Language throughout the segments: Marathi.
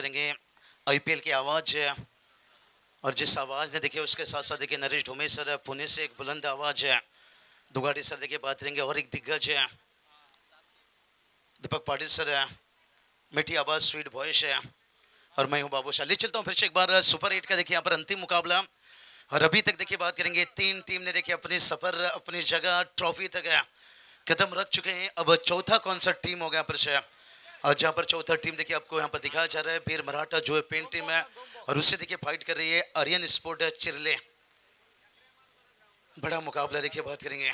करेंगे आईपीएल की आवाज है। और जिस आवाज ने देखिए उसके साथ साथ देखिए नरेश ढोमे सर पुणे से एक बुलंद आवाज है। दुगाड़ी सर देखिए बात करेंगे और एक दिग्गज है दीपक पाटिल सर है, मीठी आवाज स्वीट वॉइस है। और मैं हूं बाबू शाह। ले चलता हूं फिर से एक बार सुपर 8 का देखिए यहाँ पर अंतिम मुकाबला। और अभी तक देखिए बात करेंगे 3 टीम ने देखिए अपनी सफर अपनी जगह ट्रॉफी तक कदम रख चुके हैं। अब चौथा कौन सा टीम हो गया फिर से, और जहाँ पर चौथा टीम देखिए आपको यहाँ पर दिखाया जा रहा है वीर मराठा जो है पेन टीम है और उससे देखिए फाइट कर रही है आर्यन स्पोर्ट चिरले। बड़ा मुकाबला देखिए बात करेंगे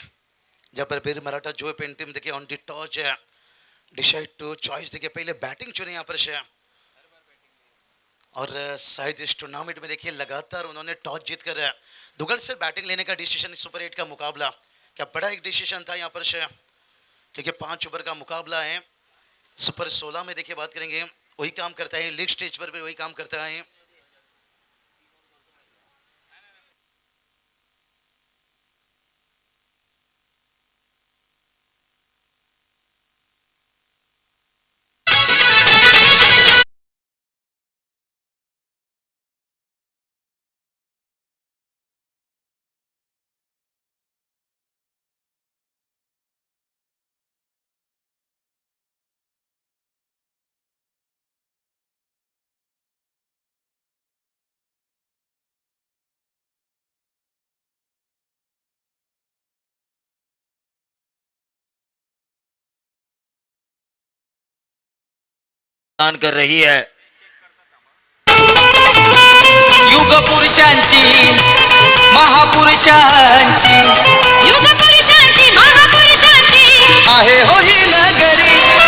जहाँ पर वीर मराठा जो है पेन टीम देखिए ऑन दी टॉस है, डिसाइड टू चॉइस देखिए पहले बैटिंग चुने यहाँ पर से। और शायद इस टूर्नामेंट में देखिए लगातार उन्होंने टॉस जीतकर दुगड़ से बैटिंग लेने का डिसीजन सुपर 8 का मुकाबला क्या बड़ा एक डिसीजन था यहाँ पर से, क्योंकि 5 ओवर का मुकाबला है। सुपर 16 में देखिए बात करेंगे वही काम करता है, लीग स्टेज पर भी वही काम करता है। दान कर रही है युग पुरुषांची महापुरुषांची युग पुरुषांची महापुरुषांची आहे हो ही नगरी,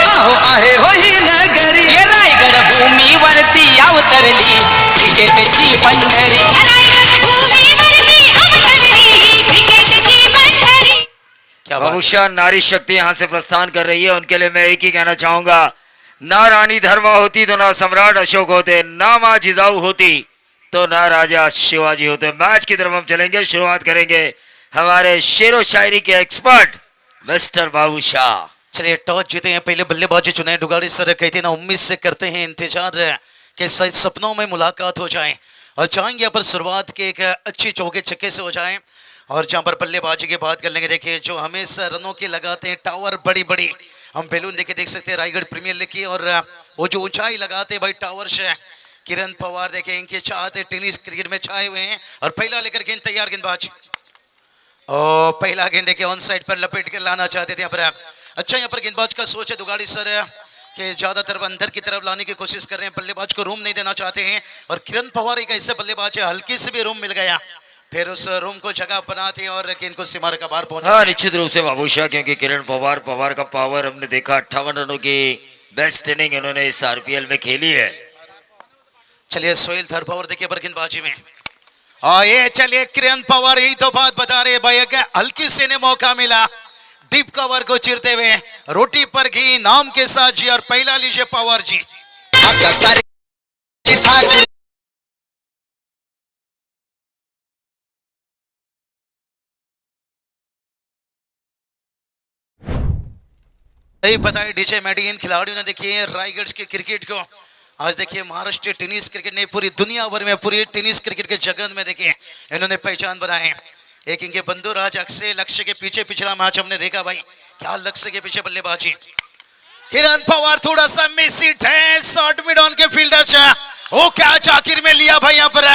अहो आहे हो ही नगरी, हे रायगड भूमीवरती अवतरली विजेतेची पंढरी, रायगड भूमीवरती अवतरली विजेतेची पंढरी। बहुशा नारी शक्ति यहाँ से प्रस्थान कर रही है। उनके लिए मैं एक ही कहना चाहूंगा, ना रानी धर्मा होती तो ना सम्राट अशोक होते, ना माँ जिजाऊ होती तो ना राजा शिवाजी होते। मैच की तरफ हम चलेंगे, शुरुआत करेंगे हमारे शेरो शायरी के एक्सपर्ट मिस्टर बाबू शाह। चलिए टॉस जीते हैं, पहले बल्लेबाजी चुने डुगाड़ी सर कहते ना उम्मीद से करते हैं इंतजार कि सपनों में मुलाकात हो जाए और चाहेंगे यहाँ पर शुरुआत के एक अच्छी चौके छक्के से हो जाए। और जहाँ पर बल्लेबाजी की बात कर लेंगे देखिए जो हमेशा रनों के लगाते हैं टावर बड़ी बड़ी हम बैलून देख सकते हैं रायगढ़ प्रीमियर लीग की, और वो जो ऊंचाई लगाते हैं भाई टावर से किरण पवार देखे इनके चाहते टेनिस क्रिकेट में छाए हुए हैं। और पहला लेकर गेंद तैयार गेंदबाज और पहला गेंद के ऑन साइड पर लपेट कर लाना चाहते थे यहाँ पर। अच्छा यहाँ पर गेंदबाज का सोच है दुगाड़ी सर कि ज्यादातर अंदर की तरफ लाने की कोशिश कर रहे हैं, बल्लेबाज को रूम नहीं देना चाहते हैं। और किरण पवार एक ऐसे बल्लेबाज है हल्की से भी रूम मिल गया फिर उस रूम को जगह बनाते हैं और इनको सीमा का बाहर पहुंचा। हाँ निश्चित रूप से बाबूशाह, क्योंकि किरण पवार का पावर हमने देखा 58 रनों की बेस्ट इनिंग इन्होंने इस आरपीएल में खेली है। चलिए सोहेल थर्ड पावर देखिए पर गेंदबाजी में और ये चलिए किरण पवार यही तो बात बता रहे भाई हल्की से ने मौका मिला डीप कवर को चिरते हुए रोटी पर घी नाम के साथ जी। और पहला लीजिए पवार जी। बताइए डीजे मेडी इन खिलाड़ियों ने देखिए रायगढ़ के क्रिकेट को आज देखिए महाराष्ट्र टेनिस क्रिकेट ने पूरी दुनिया भर में पूरी टेनिस क्रिकेट के जगत में देखिए इन्होंने पहचान बनाए। एक इनके बंधु राज अक्षय लक्ष्य के पीछे पिछला मैच हमने देखा भाई क्या लक्ष्य के पीछे बल्लेबाजी। किरण पवार थोड़ा सा मिसिट है शॉर्ट मिड ऑन के फील्डर से वो कैच आखिर में लिया भाई यहाँ पर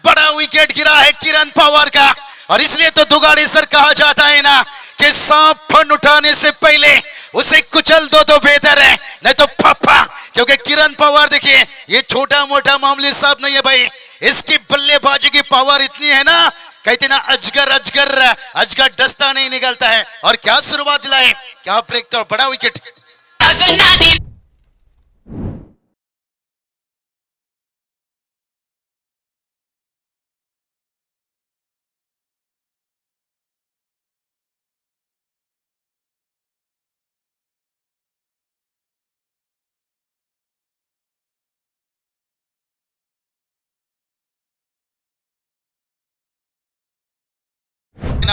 बड़ा विकेट गिरा है किरण पवार का। और इसलिए तो दुगाड़ी सर कहा जाता है ना कि सांप फन उठाने से पहले उसे कुचल दो तो बेहतर है, नहीं तो पप्पा। क्योंकि किरण पवार देखिए ये छोटा मोटा मामले साहब नहीं है भाई, इसकी बल्लेबाजी की पावर इतनी है ना कहते ना अजगर अजगर अजगर डसता नहीं निकलता है। और क्या शुरुआत दिलाए क्या ब्रेक तो बड़ा विकेट।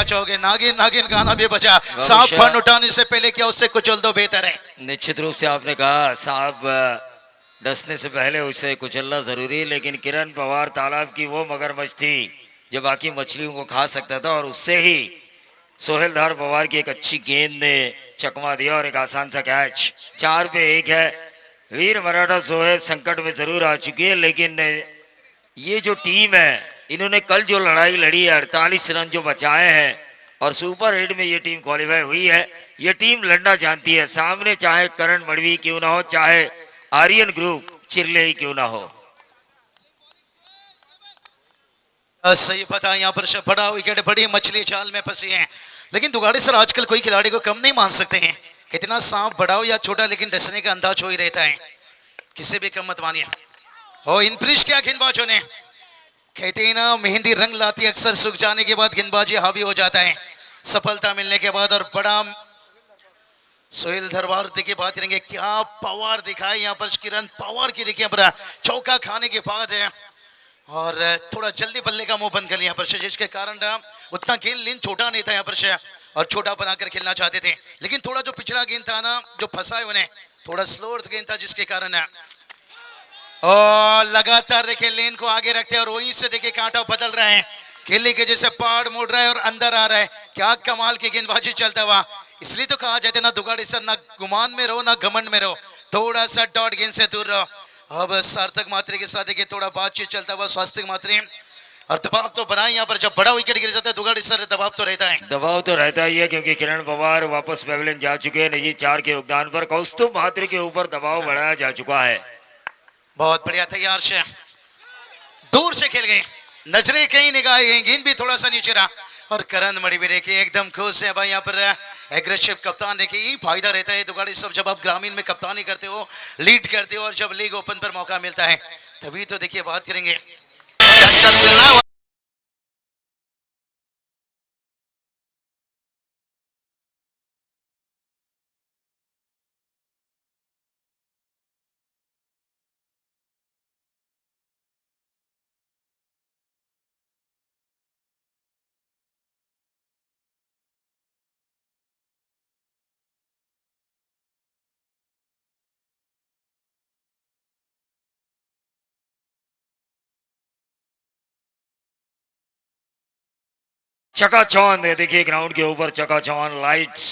चाहोगे नागिन नागिन गाना भी बजा सांप फन उठाने से पहले क्या उससे कुचल दो बेहतर है। निश्चित रूप से आपने कहा साहब डसने से पहले उसे कुचलना जरूरी है, लेकिन किरण पवार तालाब की वो मगरमच्छ थी जो बाकी मछलियों को खा सकता था, और उससे ही सोहेलधार पवार की एक अच्छी गेंद ने चकमा दिया और एक आसान सा कैच। 4 पे 1 है। वीर मराठा सोहेल संकट में जरूर आ चुकी है, लेकिन ये जो टीम है इन्होंने कल जो लड़ाई लड़ी है, 48 रन जो बचाए हैं, और सुपर 8 में ये टीम क्वालिफाई हुई है। ये टीम लड़ना जानती है, सामने चाहे करण मड़वी क्यों ना हो, चाहे आर्यन ग्रुप चिरले ही क्यों ना हो। सही पता, यहाँ पर बड़ा विकेट, बड़ी मछली जाल में फंसी है। लेकिन दुगाड़ी सर आजकल कोई खिलाड़ी को कम नहीं मान सकते हैं, कितना सांप बड़ा हो या छोटा, लेकिन डसने का अंदाज हो ही रहता है, किसी भी कम मत मानिए। ओ इन ब्रिज क्या गेंदबाजों ने, कहते हैं ना मेहंदी रंग लाती, अक्सर सूख जाने के बाद गेंदबाजी हावी हो जाता है सफलता मिलने के बाद। और बड़ा सोहेल दरबार देखिए, बात करेंगे क्या पावर दिखाए यहाँ पर किरण पावर की, देखिए बड़ा चौका खाने के बाद है, और थोड़ा जल्दी बल्ले का मुंह बंद कर लिया पर जिसके कारण उतना गेंद लेन छोटा नहीं था यहाँ पर और छोटा बनाकर खेलना चाहते थे, लेकिन थोड़ा जो पिछला गेंद था ना जो फंसा है उन्हें, थोड़ा स्लो गेंद था जिसके कारण और लगातार देखिए लेन को आगे रखते हैं और वहीं से देखिए कांटा बदल रहे हैं, केले के जैसे पहाड़ मुड़ रहा है और अंदर आ रहा है, क्या कमाल की गेंदबाजी चलता हुआ। इसलिए तो कहा जाता है ना दुगाड़ी सर, ना गुमान में रहो ना घमंड में रहो, थोड़ा सा डॉट गेंद से दूर रहो। अब सार्थक मात्रे के साथ देखिए थोड़ा बातचीत चलता हुआ स्वास्थ्य मात्रे, और दबाव तो बनाए यहाँ पर, जब बड़ा विकेट गिर जाता है दुगाड़ी सर दबाव तो रहता है। दबाव तो रहता ही है, क्योंकि किरण पवार वापस पेविलियन जा चुके हैं निजी 4 के योगदान पर। कौस्तुभ मात्रे के ऊपर दबाव बढ़ाया जा चुका है। बहुत बढ़िया, तैयार से दूर से खेल गए, नजरें कहीं निगाह गई, गेंद भी थोड़ा सा नीचे रहा, और करण मणि भी देखिए एकदम खुश है भाई यहाँ पर एग्रेसिव कप्तान। देखिए यही फायदा रहता है दुगाड़ी सब, जब आप ग्रामीण में कप्तानी करते हो, लीड करते हो, और जब लीग ओपन पर मौका मिलता है तभी तो देखिए बात करेंगे। चकाचौंध है, देखिए ग्राउंड के ऊपर चकाचौंध लाइट्स,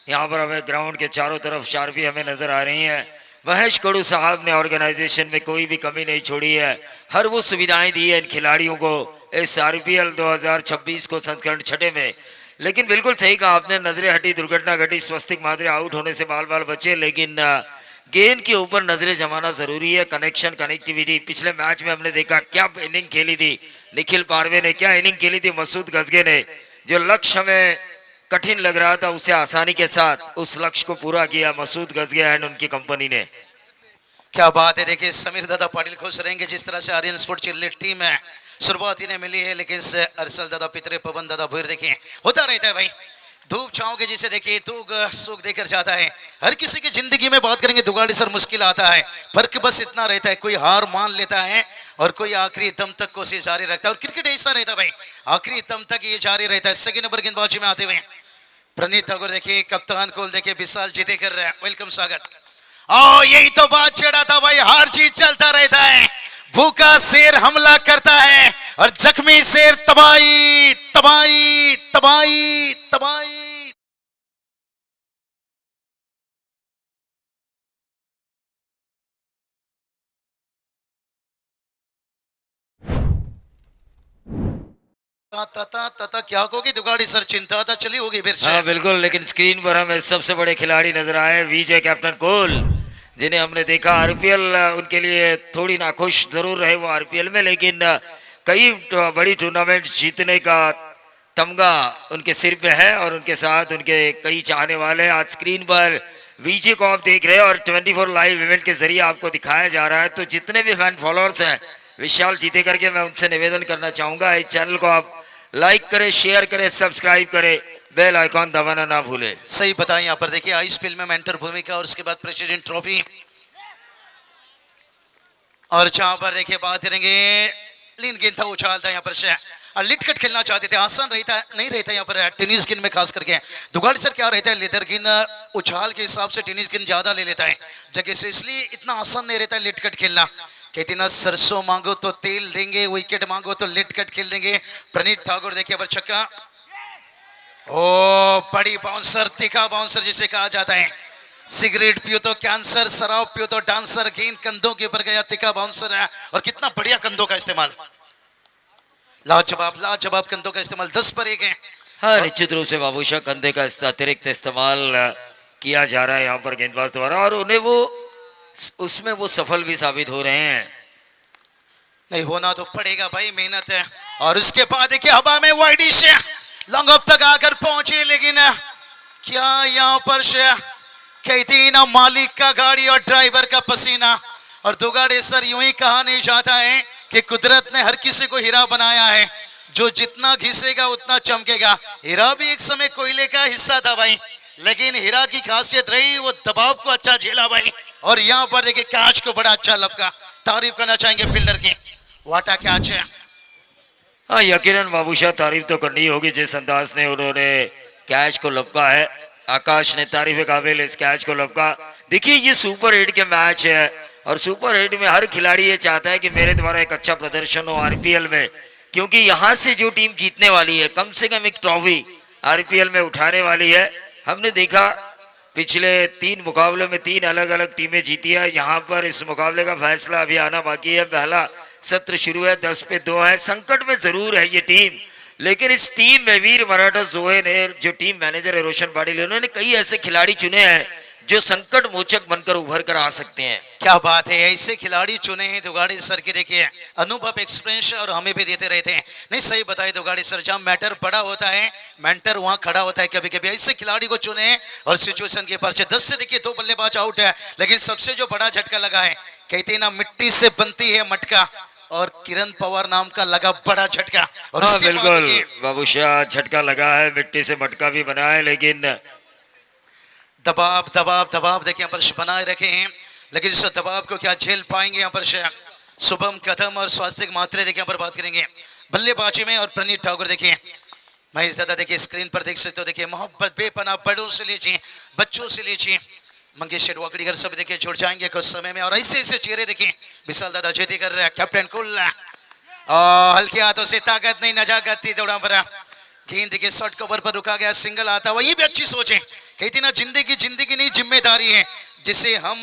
यहाँ पर हमें ग्राउंड के चारों तरफ शार्पी हमें नजर आ रही हैं। महेश कड़ू साहब ने ऑर्गेनाइजेशन में कोई भी कमी नहीं छोड़ी है, हर वो सुविधाएं दी है इन खिलाड़ियों को इस आरपीएल 2026 को संस्करण 6 में। लेकिन बिल्कुल सही कहा आपने, नजरें हटी, दुर्घटना घटी, स्वस्तिक मात्रे आउट होने से बाल बाल बचे, लेकिन गेंद के ऊपर नजरें जमाना जरूरी है। कनेक्शन कनेक्टिविटी, पिछले मैच में हमने देखा क्या इनिंग खेली थी निखिल पारवे ने, क्या इनिंग खेली थी मसूद गजगे ने, जो लक्ष्य हमें कठिन लग रहा था उसे आसानी के साथ उस लक्ष्य को पूरा किया मसूद गजगे एंड उनकी कंपनी ने। क्या बात है, देखिए समीर दादा पाटिल खुश रहेंगे जिस तरह से आर्यन स्पोर्ट चिल्ले टीम है शुरुआत इन्हें मिली है, लेकिन से अरसल दादा पितरे पवन दादा भूर देखिए होता रहता है भाई, धूप छाओ के जिसे देखिए दुख सुख देकर जाता है। हर किसी की जिंदगी में बात करेंगे दुगाड़ी सर मुश्किल आता है, फर्क बस इतना रहता है, कोई हार मान लेता है और कोई आखिरी दम तक कोशिश जारी रखता है, और क्रिकेट ऐसा रहता है भाई, आखिरी दम तक ये जारी रहता है। सेकंड नंबर गेंदबाजी में आते हुए प्रणीत ठाकुर देखिए, कप्तान को देखिए विशाल जीते कर रहे हैं, वेलकम स्वागत। और यही तो बात छेड़ा था भाई, हार जीत चलता रहता है, भूखा शेर हमला करता है और जख्मी शेर तबाही तबाही तबाही तबाही। तता तता क्या कहोगे दुगाड़ी सर, चिंता था चली होगी फिर से। हाँ बिल्कुल, लेकिन स्क्रीन पर हमें सबसे बड़े खिलाड़ी नजर आए, विजय कैप्टन कोल, जिन्हें हमने देखा आरपीएल, उनके लिए थोड़ी नाखुश जरूर रहे वो आरपीएल में, लेकिन कई बड़ी टूर्नामेंट जीतने का तमगा उनके सिर पे है और उनके साथ उनके कई चाहने वाले। आज स्क्रीन पर विजय को आप देख रहे हैं और 24 लाइव इवेंट के जरिए आपको दिखाया जा रहा है, तो जितने भी फैन फॉलोअर्स हैं विशाल जीते करके मैं उनसे निवेदन करना चाहूंगा इस चैनल को आप लाइक करें, शेयर करें, सब्सक्राइब करें, बेल आइकॉन दबाना ना भूले। सही बताएं, यहाँ पर देखिए आइस फिल्म में मेंटर भूमिका और उसके बाद प्रेसिडेंट ट्रॉफी, और जहां पर देखिए बात करेंगे लीन गेंद था उछालता यहाँ पर से लिटकट खेलना चाहते थे, आसान रहता नहीं रहता यहाँ पर टेनिस गेंद में खास करके। दुगाड़ी सर क्या रहता है, लेदर गेंद उछाल के हिसाब से टेनिस गेंद ज्यादा ले लेता है जगह से, इसलिए इतना आसान नहीं रहता है लिटकट खेलना। कहते ना सरसों मांगो तो तेल देंगे, विकेट मांगो तो लिटकट खेल देंगे। प्रणीत ठाकुर देखिए पर छक्का, ओ बड़ी बाउंसर, तीखा बाउंसर जिसे कहा जाता है। सिगरेट पियो तो कैंसर, शराब पियो तो डांसर, गेंद कंधों के ऊपर गया, तीखा बाउंसर है और कितना बढ़िया कंधों का इस्तेमाल, लाजवाब लाजवाब कंधों का इस्तेमाल। 10 पर 1 है। हाँ, निश्चित रूप से बाबूशाह कंधे का अतिरिक्त इस्तेमाल किया जा रहा है यहाँ पर गेंदबाज द्वारा, और उन्हें उसमें वो सफल भी साबित हो रहे हैं। नहीं होना तो पड़ेगा भाई, मेहनत है। और उसके बाद देखिए हवा में वाइडी से लॉन्ग ऑफ तक आकर पहुंचे, लेकिन क्या यहाँ पर से कहती ना मालिक का गाड़ी और ड्राइवर का पसीना। और दुगाड़े सर यूं ही कहा नहीं जाता है कि कुदरत ने हर किसी को हीरा बनाया है, जो जितना घिसेगा उतना चमकेगा। हीरा भी एक समय कोयले का हिस्सा था भाई, लेकिन हीरा की खासियत रही वो दबाव को अच्छा झेला भाई। और यहाँ पर देखिए कैच को बड़ा अच्छा लपका, तारीफ करना चाहेंगे फील्डर की, वाटा कैच है। हाँ, यकीनन बाबूशाह तारीफ तो करनी होगी जिस अंदाज ने उन्होंने कैच को लपका है। आकाश ने तारीफ काबिल इस कैच को लपका। देखिए ये सुपर 8 के मैच है और सुपर 8 में हर खिलाड़ी ये चाहता है कि मेरे द्वारा एक अच्छा प्रदर्शन हो आरपीएल में, क्योंकि यहाँ से जो टीम जीतने वाली है कम से कम एक ट्रॉफी आरपीएल में उठाने वाली है। हमने देखा पिछले 3 मुकाबलों में 3 अलग अलग टीमें जीती है। यहाँ पर इस मुकाबले का फैसला अभी आना बाकी है। पहला सत्र शुरू है, 10 पे 2 है। संकट में जरूर है ये टीम, लेकिन इस टीम में वीर मराठा जोहे ने, जो टीम मैनेजर है रोशन पाटिल, उन्होंने कई ऐसे खिलाड़ी चुने हैं जो संकट मोचक बनकर उभर कर आ सकते हैं। क्या बात है, ऐसे खिलाड़ी चुने हैं दुगाड़ी सर के। देखिए अनुभव, एक्सपीरियंस और हमें भी देते रहते हैं। नहीं सही बताए दुगाड़ी सर, जहाँ मैटर बड़ा होता है मेंटर वहां खड़ा होता है कभी कभी। ऐसे खिलाड़ी को चुने और सिचुएशन के पर 10 से देखिए 2 बल्लेबाज आउट है, लेकिन सबसे जो बड़ा झटका लगा है, कहते ना मिट्टी से बनती है मटका, और किरण पवार नाम का लगा बड़ा झटका। और हाँ बिल्कुल बाबूशाह, झटका लगा है, मिट्टी से मटका भी बना है, लेकिन दबाव दबाव दबाव देखिए यहाँ पर बनाए रखे हैं, लेकिन इस दबाव को क्या झेल पाएंगे यहाँ पर शुभम कदम और स्वास्तिक मात्रे देखिए यहाँ पर बात करेंगे बल्लेबाजी में। और प्रणीत ठाकुर देखिए, महेश दादा देखिए स्क्रीन पर देख सकते हो, देखिए मोहब्बत बेपना, बड़ों से लीजिए बच्चों से लीजिए, मंगेश शेरवाकड़ीकर सब देखिए जुड़ जाएंगे कुछ समय में। और ऐसे ऐसे चेहरे देखिए, विशाल दादा जेती कर रहे हैं, कैप्टन कुल हल्के हाथों से, ताकत नहीं नजाकत थी दौड़ा पर। गेंद देखिए शॉर्ट कवर पर रुका गया, सिंगल आता हुआ, ये भी अच्छी सोच है। कहती ना जिंदगी नहीं जिम्मेदारी है, जिसे हम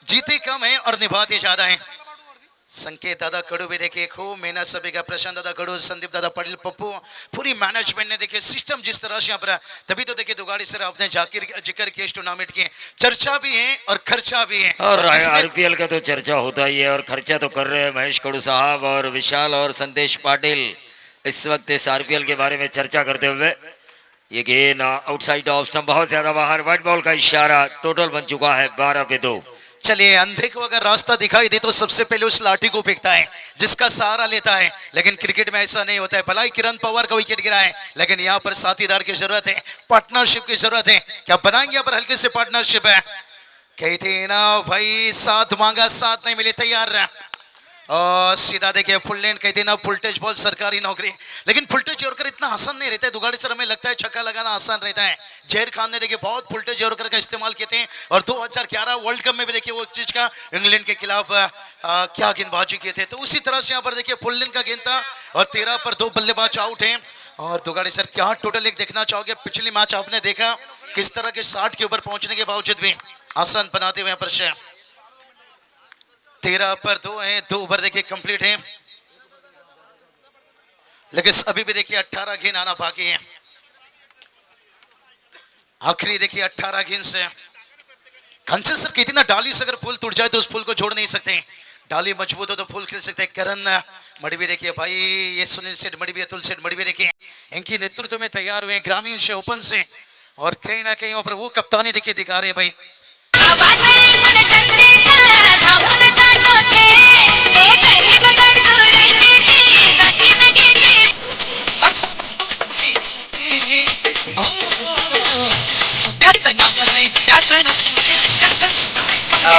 जीते कम है और निभाते ज्यादा है। संकेत दादा कड़ू भी देखिए खूब मेहनत सभी का, प्रशांत दादा कड़ू, संदीप दादा पटेल, पप्पू, पूरी मैनेजमेंट ने देखिए सिस्टम जिस तरह से यहाँ पर, तभी तो देखिए दुगाड़ी सर आपने जिक्र किया इस टूर्नामेंट की, चर्चा भी है और खर्चा भी है। और आरपीएल का तो चर्चा होता ही है और खर्चा तो कर रहे हैं महेश कड़ू साहब और विशाल और संदेश पाटिल इस वक्त इस आरपीएल के बारे में चर्चा करते हुए। ये गेंद आउटसाइड ऑफ स्टंप, बहुत ज्यादा बाहर, व्हाइट बॉल का इशारा, टोटल बन चुका है 12 पे 2। चलिए अंधे को अगर रास्ता दिखाई दे तो सबसे पहले उस लाठी को फेंकता है जिसका सहारा लेता है, लेकिन क्रिकेट में ऐसा नहीं होता है। भलाई किरण पवार का विकेट गिरा है, लेकिन यहाँ पर साथीदार की जरूरत है, पार्टनरशिप की जरूरत है। क्या बनाएंगे यहाँ पर हल्के से पार्टनरशिप है। कहते ना भाई साथ मांगा साथ नहीं मिले, तैयार रहा और सीधा देखिए फुल लेन, कहते ना फुल टच बॉल, सरकारी नौकरी, लेकिन फुल टच यॉर्कर इतना आसान नहीं रहता है दुगाड़ी सर। हमें लगता है छक्का लगाना आसान रहता है। जहीर खान ने देखिए बहुत फुल टच यॉर्कर का इस्तेमाल किए थे और 2011 वर्ल्ड कप में भी देखिए वो चीज का इंग्लैंड के खिलाफ क्या गेंदबाजी किए थे। तो उसी तरह से यहाँ पर देखिए फुल लेन का गेंद था और 13 पर 2 बल्लेबाज आउट है। और दुगाड़ी सर क्या टोटल एक देखना चाहोगे, पिछली मैच आपने देखा किस तरह के 60 के ऊपर पहुंचने के बावजूद भी आसान बनाते हुए यहाँ पर 13 पर 2 है, 2 ओवर देखिए कंप्लीट है, लेकिन अभी भी देखिए 18 गेंद आना बाकी है। आखिरी देखिए 18 गेंद से कंसे सर कहती ना डाली से अगर फूल टूट जाए तो उस फूल को जोड़ नहीं सकते, डाली मजबूत हो तो फूल खिल सकते हैं। करण मडवी देखिए भाई, ये सुनील सेठ मडवी, अतुल सेठ मडवी देखिए इनकी नेतृत्व में तैयार हुए ग्रामीण से ओपन से, और कहीं ना कहीं पर वो कप्तानी देखिए दिखा रहे भाई। क्या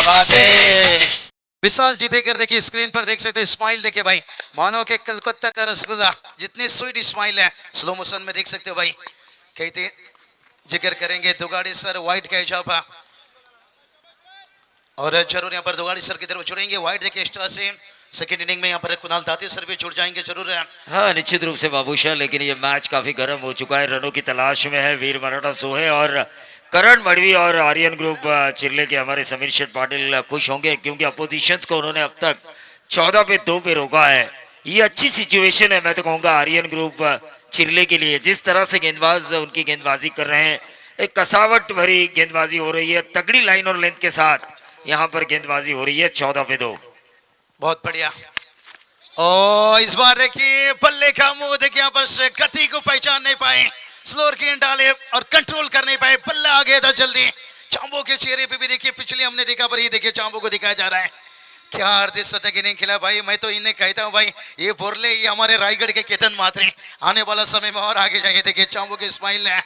बात है। विशाल जीतेकर देखिए स्क्रीन पर देख सकते हैं स्माइल देखिए भाई मानो के कलकत्ता का रसगुल्ला जितनी स्वीट स्माइल है स्लो मोशन में देख सकते हो भाई कहते जिक्र करेंगे दुगाड़ी सर व्हाइट का इजाफा और जरूर यहाँ पर दुगाड़ी सर की तरफ जुड़ेंगे व्हाइट देखिए एक्स्ट्रा से सेकंड इनिंग में यहाँ पर कुणाल दाती सर भी जुड़ जाएंगे जरूर है। हाँ निश्चित रूप से बाबूशाह, लेकिन ये मैच काफी गर्म हो चुका है, रनों की तलाश में है वीर मराठा सोहे और करण मड़वी और आर्यन ग्रुप चिल्ले के हमारे समीर शेठ पाटिल खुश होंगे क्योंकि अपोजिशंस को उन्होंने अब तक 14 पे 2 पे रोका है। ये अच्छी सिचुएशन है, मैं तो कहूँगा आर्यन ग्रुप चिल्ले के लिए। जिस तरह से गेंदबाज उनकी गेंदबाजी कर रहे हैं, एक कसावट भरी गेंदबाजी हो रही है, तगड़ी लाइन और लेंथ के साथ यहाँ पर गेंदबाजी हो रही है। 14 पे 2 बहुत बढ़िया। और इस बार देखिए बल्ले का मुंह देखिए यहाँ पर से गति को पहचान नहीं पाए, स्लोअर गेंद डाले और कंट्रोल कर नहीं पाए, बल्ला आ गया था जल्दी। चांबो के चेहरे पे भी देखिए पिछले हमने देखा पर ये देखिए चांबो को दिखाया जा रहा है क्या अर्धे शतक नहीं खिला भाई। मैं तो इन्हें कहता हूँ भाई ये बोरले ये हमारे रायगढ़ के केतन मात्रे आने वाला समय में और आगे जाइए। देखिए चांबो की स्माइल है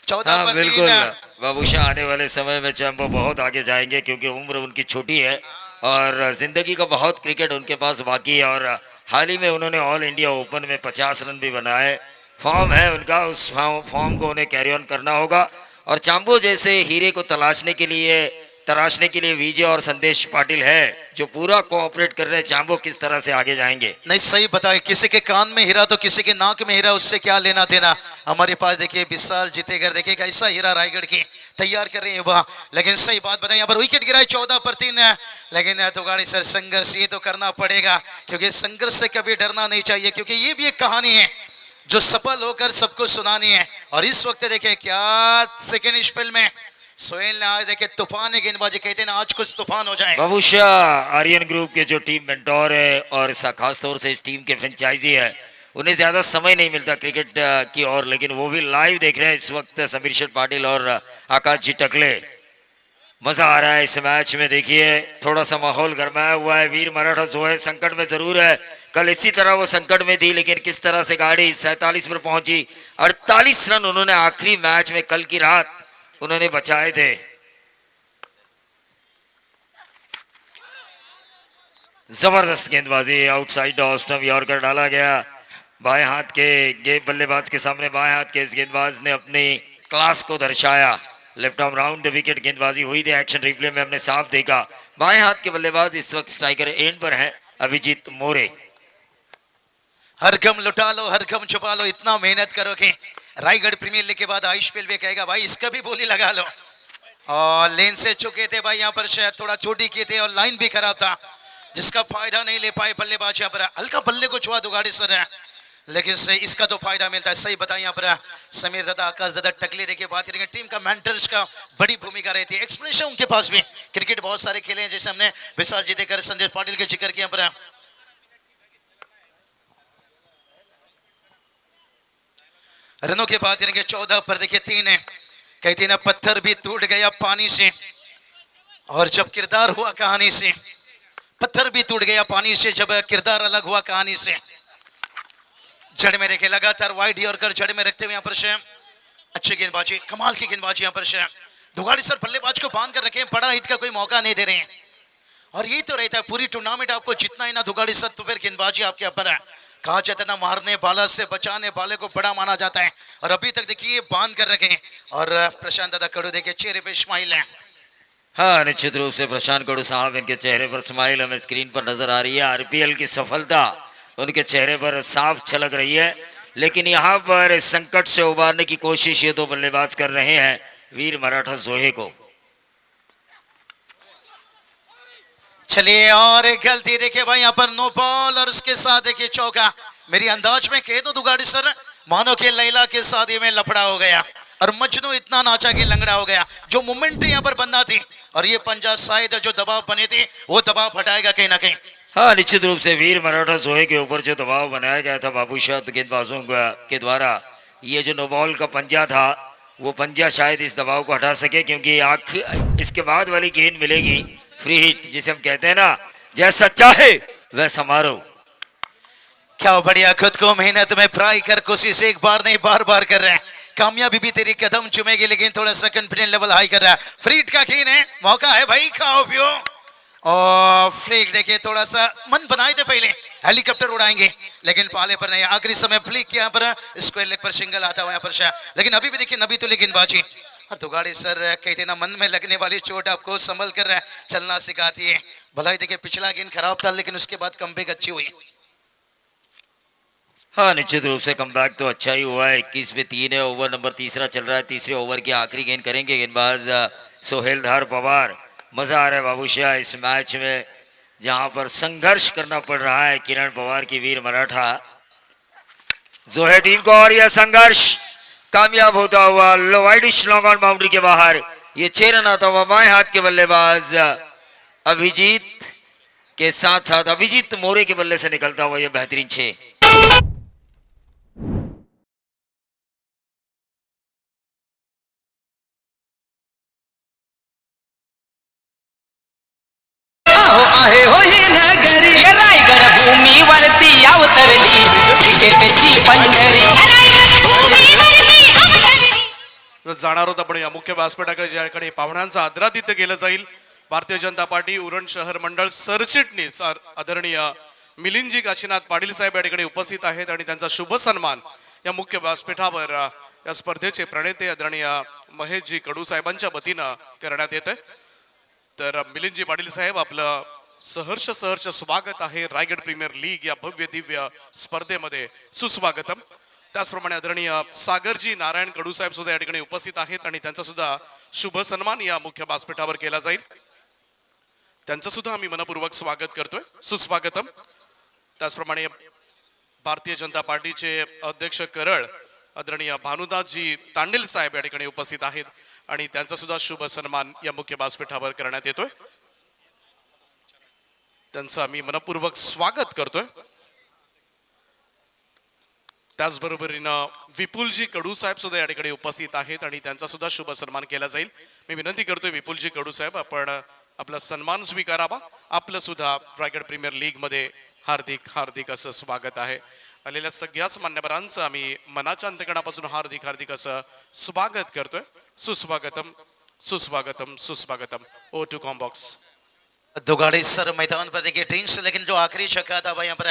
14 हाँ पर बिल्कुल 3। बाबूशाह, आने वाले समय में चैंपो बहुत आगे जाएंगे क्योंकि उम्र उनकी छोटी है और जिंदगी का बहुत क्रिकेट उनके पास बाकी है। और हाल ही में उन्होंने ऑल इंडिया ओपन में 50 रन भी बनाए, फॉर्म है उनका, उस फॉर्म को उन्हें कैरी ऑन करना होगा। और चांबो जैसे हीरे को तराशने के लिए विजय और संदेश पाटिल है जो पूरा कोऑपरेट कर रहे हैं। चांबो किस तरह से आगे जाएंगे नहीं सही बताए, किसी के कान में हीरा तो किसी के नाक में हीरा, उससे क्या लेना देना। हमारे पास देखिए विशाल जीतेकर देखिए कैसा हीरा रायगढ़ की तैयार कर रहे हैं वह। लेकिन सही बात बताएं यहाँ पर विकेट गिरा है 14 पर 3 है। लेकिन दुगाड़ी सर संघर्ष ये तो करना पड़ेगा क्योंकि संघर्ष से कभी डरना नहीं चाहिए क्योंकि ये भी एक कहानी है जो सफल होकर सबको सुनानी है। और इस वक्त देखिए क्या सेकेंड स्पेल में सोहेल ने आज देखिए तूफान गेंदबाजी, कहते हैं ना आज कुछ तूफान हो जाए। बाबूशाह आर्यन ग्रुप के जो टीम मेंटोर है और खास तौर से इस टीम के फ्रेंचाइजी है, उन्हें ज्यादा समय नहीं मिलता क्रिकेट की ओर, लेकिन वो भी लाइव देख रहे हैं इस वक्त समीर शेठ पाटिल और आकाश जी टकले। मजा आ रहा है इस मैच में। देखिए थोड़ा सा माहौल गरमाया हुआ है। वीर मराठा जो है संकट में जरूर है, कल इसी तरह वो संकट में थी, लेकिन किस तरह से गाड़ी 47 पर पहुंची। 48 रन उन्होंने आखिरी मैच में कल की रात उन्होंने बचाए थे। जबरदस्त गेंदबाजी, आउटसाइड ऑफ स्टंप यॉर्कर डाला गया बाएं हाथ के बल्लेबाज के सामने। बाएं हाथ के इस गेंदबाज ने अपनी क्लास को दर्शाया। Left arm round the wicket गेंदबाजी हुई थी, एक्शन रिप्ले में हमने साफ देखा। बाएं हाथ के बल्लेबाज इस वक्त स्ट्राइकर एंड पर हैं अभिजीत मोरे। हर गम लुटा लो हर गम छुपा लो, इतना मेहनत करोगे रायगढ़ प्रीमियर लीग के बाद आयुष्पेल भी कहेगा भाई इसका भी बोली लगा लो। और लेन से चुके थे भाई यहाँ पर शायद थोड़ा चोटी किए थे और लाइन भी खराब था जिसका फायदा नहीं ले पाए बल्लेबाज। यहाँ पर हल्का बल्ले को छुआ दुगाड़ी सर है, लेकिन से इसका तो फायदा मिलता है। सही बताया यहाँ पर समीर दादा आकाश दादा टकले देखिए बात करेंगे टीम का मेंटर्स का बड़ी भूमिका रहती है। एक्सप्रेशन उनके पास भी, क्रिकेट बहुत सारे खेले हैं जैसे हमने विशाल जीतेकर संदेश पाटिल के जिक्र किया पर रनों के बाद करेंगे 14 पर देखिए 3 है। कहते ना पत्थर भी टूट गया पानी से और जब किरदार हुआ कहानी से, पत्थर भी टूट गया पानी से जब किरदार अलग हुआ कहानी से। जड़ में देखे लगातार वाइड यॉर्कर जड़ में रखते हुए यहाँ पर से अच्छी गेंदबाजी, कमाल की गेंदबाजी यहाँ पर से दुगाड़ी सर बल्लेबाज को बांध कर रखे, बड़ा हिट का कोई मौका नहीं दे रहे हैं। और यही तो रहता है पूरी टूर्नामेंट, आपको जितना ही ना दुगाड़ी सर तो फिर गेंदबाजी आपके ऊपर है। कहा जाता है ना मारने बाला से बचाने वाले को बड़ा माना जाता है। और अभी तक देखिए बांध कर रखे और प्रशांत दादा कड़ू देखिए चेहरे पे स्माइल है। हाँ निश्चित रूप से प्रशांत कड़ू साहब, इनके चेहरे पर स्माइल हमें स्क्रीन पर नजर आ रही है। आरपीएल की सफलता उनके चेहरे पर साफ छलक रही है। लेकिन यहाँ पर संकट से उबारने की कोशिश ये तो बल्लेबाज कर रहे हैं वीर मराठा जोहे को। चलिए और एक गलती देखिए भाई यहाँ पर नो बॉल और उसके साथ देखिए चौका। मेरी अंदाज में कह दो दुगाड़ी सर मानो के लैला के शादी में लफड़ा हो गया और मजनू इतना नाचा कि लंगड़ा हो गया। जो मोमेंट यहाँ पर बनना थी और ये पंजा शायद जो दबाव बने थे वो दबाव हटाएगा कहीं ना कहीं। हाँ निश्चित रूप से वीर मराठा जोहे के ऊपर जो दबाव बनाया गया था बाबूशाह गेंदबाजों के द्वारा, ये जो नो बॉल का पंजा था वो पंजा शायद इस दबाव को हटा सके, क्योंकि आखिर इसके बाद वाली गेंद मिलेगी फ्री हिट जिसे हम कहते हैं ना, जैसा चाहे वैसा मारो। क्या बढ़िया, खुद को मेहनत में फ्राई कर कोशिश एक बार नहीं बार बार कर रहे हैं। कामयाबी भी तेरी कदम चुमेगी लेकिन थोड़ा सा कॉन्फिडेंस लेवल हाई कर रहा है। फ्री हिट का खेल है, मौका है भाई, खाओ पियो। और फ्लिक देखिए थोड़ा सा मन बनाए थे पहले हेलीकॉप्टर उड़ाएंगे लेकिन पाले पर नहीं आखिरी समय फ्लिक किया पर स्क्वायर लेग पर सिंगल आता हुआ यहाँ पर लेकिन अभी भी देखिए नबी तो लेकिन बाजी और दुगाड़ी सर कहते ना मन में लगने वाली चोट आपको संभल कर चलना सिखाती है भलाई देखिए पिछला गेंद खराब था लेकिन उसके बाद कमबैक अच्छी हुई हाँ निश्चित रूप से कमबैक तो अच्छा ही हुआ है 21 में 3 है ओवर नंबर तीसरा चल रहा है तीसरे ओवर की आखिरी गेंद करेंगे गेंदबाज सोहेल धार पवार मजा आ रहा है बाबूशाह इस मैच में जहां पर संघर्ष करना पड़ रहा है किरण पवार की वीर मराठा जोहे टीम को और यह संघर्ष कामयाब होता हुआ लो वाइडिश लॉन्ग ऑन बाउंड्री के बाहर ये 6 रन आता हुआ बाएं हाथ के बल्लेबाज अभिजीत के साथ साथ अभिजीत मोरे के बल्ले से निकलता हुआ यह बेहतरीन 6 आहे हो ही नगरी रायगड भूमीवरती अवतरली विजेतेची पंढरी जाणार आहोत आपण या मुख्य व्यासपीठाकडे ज्याकडे पाहुण्यांचं आदरातिथ्य केलं जाईल भारतीय जनता पार्टी उरण शहर मंडळ सरचिटणीस आदरणीय मिलिंदजी काशीनाथ पाटील साहेब या ठिकाणी उपस्थित आहेत आणि त्यांचा शुभ सन्मान या मुख्य व्यासपीठावर या स्पर्धेचे प्रणेते आदरणीय महेशजी कडू साहेबांच्या वतीनं करण्यात येत आहे तर मिलिंदजी पाटील साहेब आपलं सहर्ष स्वागत आहे रायगड प्रीमियर लीग या भव्य दिव्य स्पर्धेमध्ये सुस्वागतम त्याचप्रमाणे आदरणीय सागरजी नारायण कडू साहेब सुद्धा या ठिकाणी उपस्थित आहेत आणि त्यांचा सुद्धा शुभ सन्मान या मुख्य व्यासपीठावर केला जाईल त्यांचं सुद्धा आम्ही मनपूर्वक स्वागत करतोय सुस्वागतम त्याचप्रमाणे भारतीय जनता पार्टीचे अध्यक्ष करळ आदरणीय भानुदासजी तांडेल साहेब या ठिकाणी उपस्थित आहेत आणि त्यांचा सुद्धा शुभ सन्मान या मुख्य व्यासपीठावर करण्यात येतोय त्यांचं आम्ही मनपूर्वक स्वागत करतोय त्याचबरोबरीनं विपुलजी कडू साहेब सुद्धा या ठिकाणी उपस्थित आहेत आणि त्यांचा सुद्धा शुभ सन्मान केला जाईल मी विनंती करतोय विपुलजी कडू साहेब आपण आपला सन्मान स्वीकारावा आपलं सुद्धा रायगड प्रीमियर लीग मध्ये हार्दिक हार्दिक असं स्वागत आहे आलेल्या सगळ्याच मान्यवरांचं आम्ही मनाच्या अंतकणापासून हार्दिक हार्दिक असं स्वागत करतोय सुस्वागतम सुस्वागतम सुस्वागतम ओ टू कॉम्बॉक्स दुगाड़ी सर मैदान पर देखिए ड्रीम्स लेकिन जो आखिरी छक्का था भाई यहाँ पर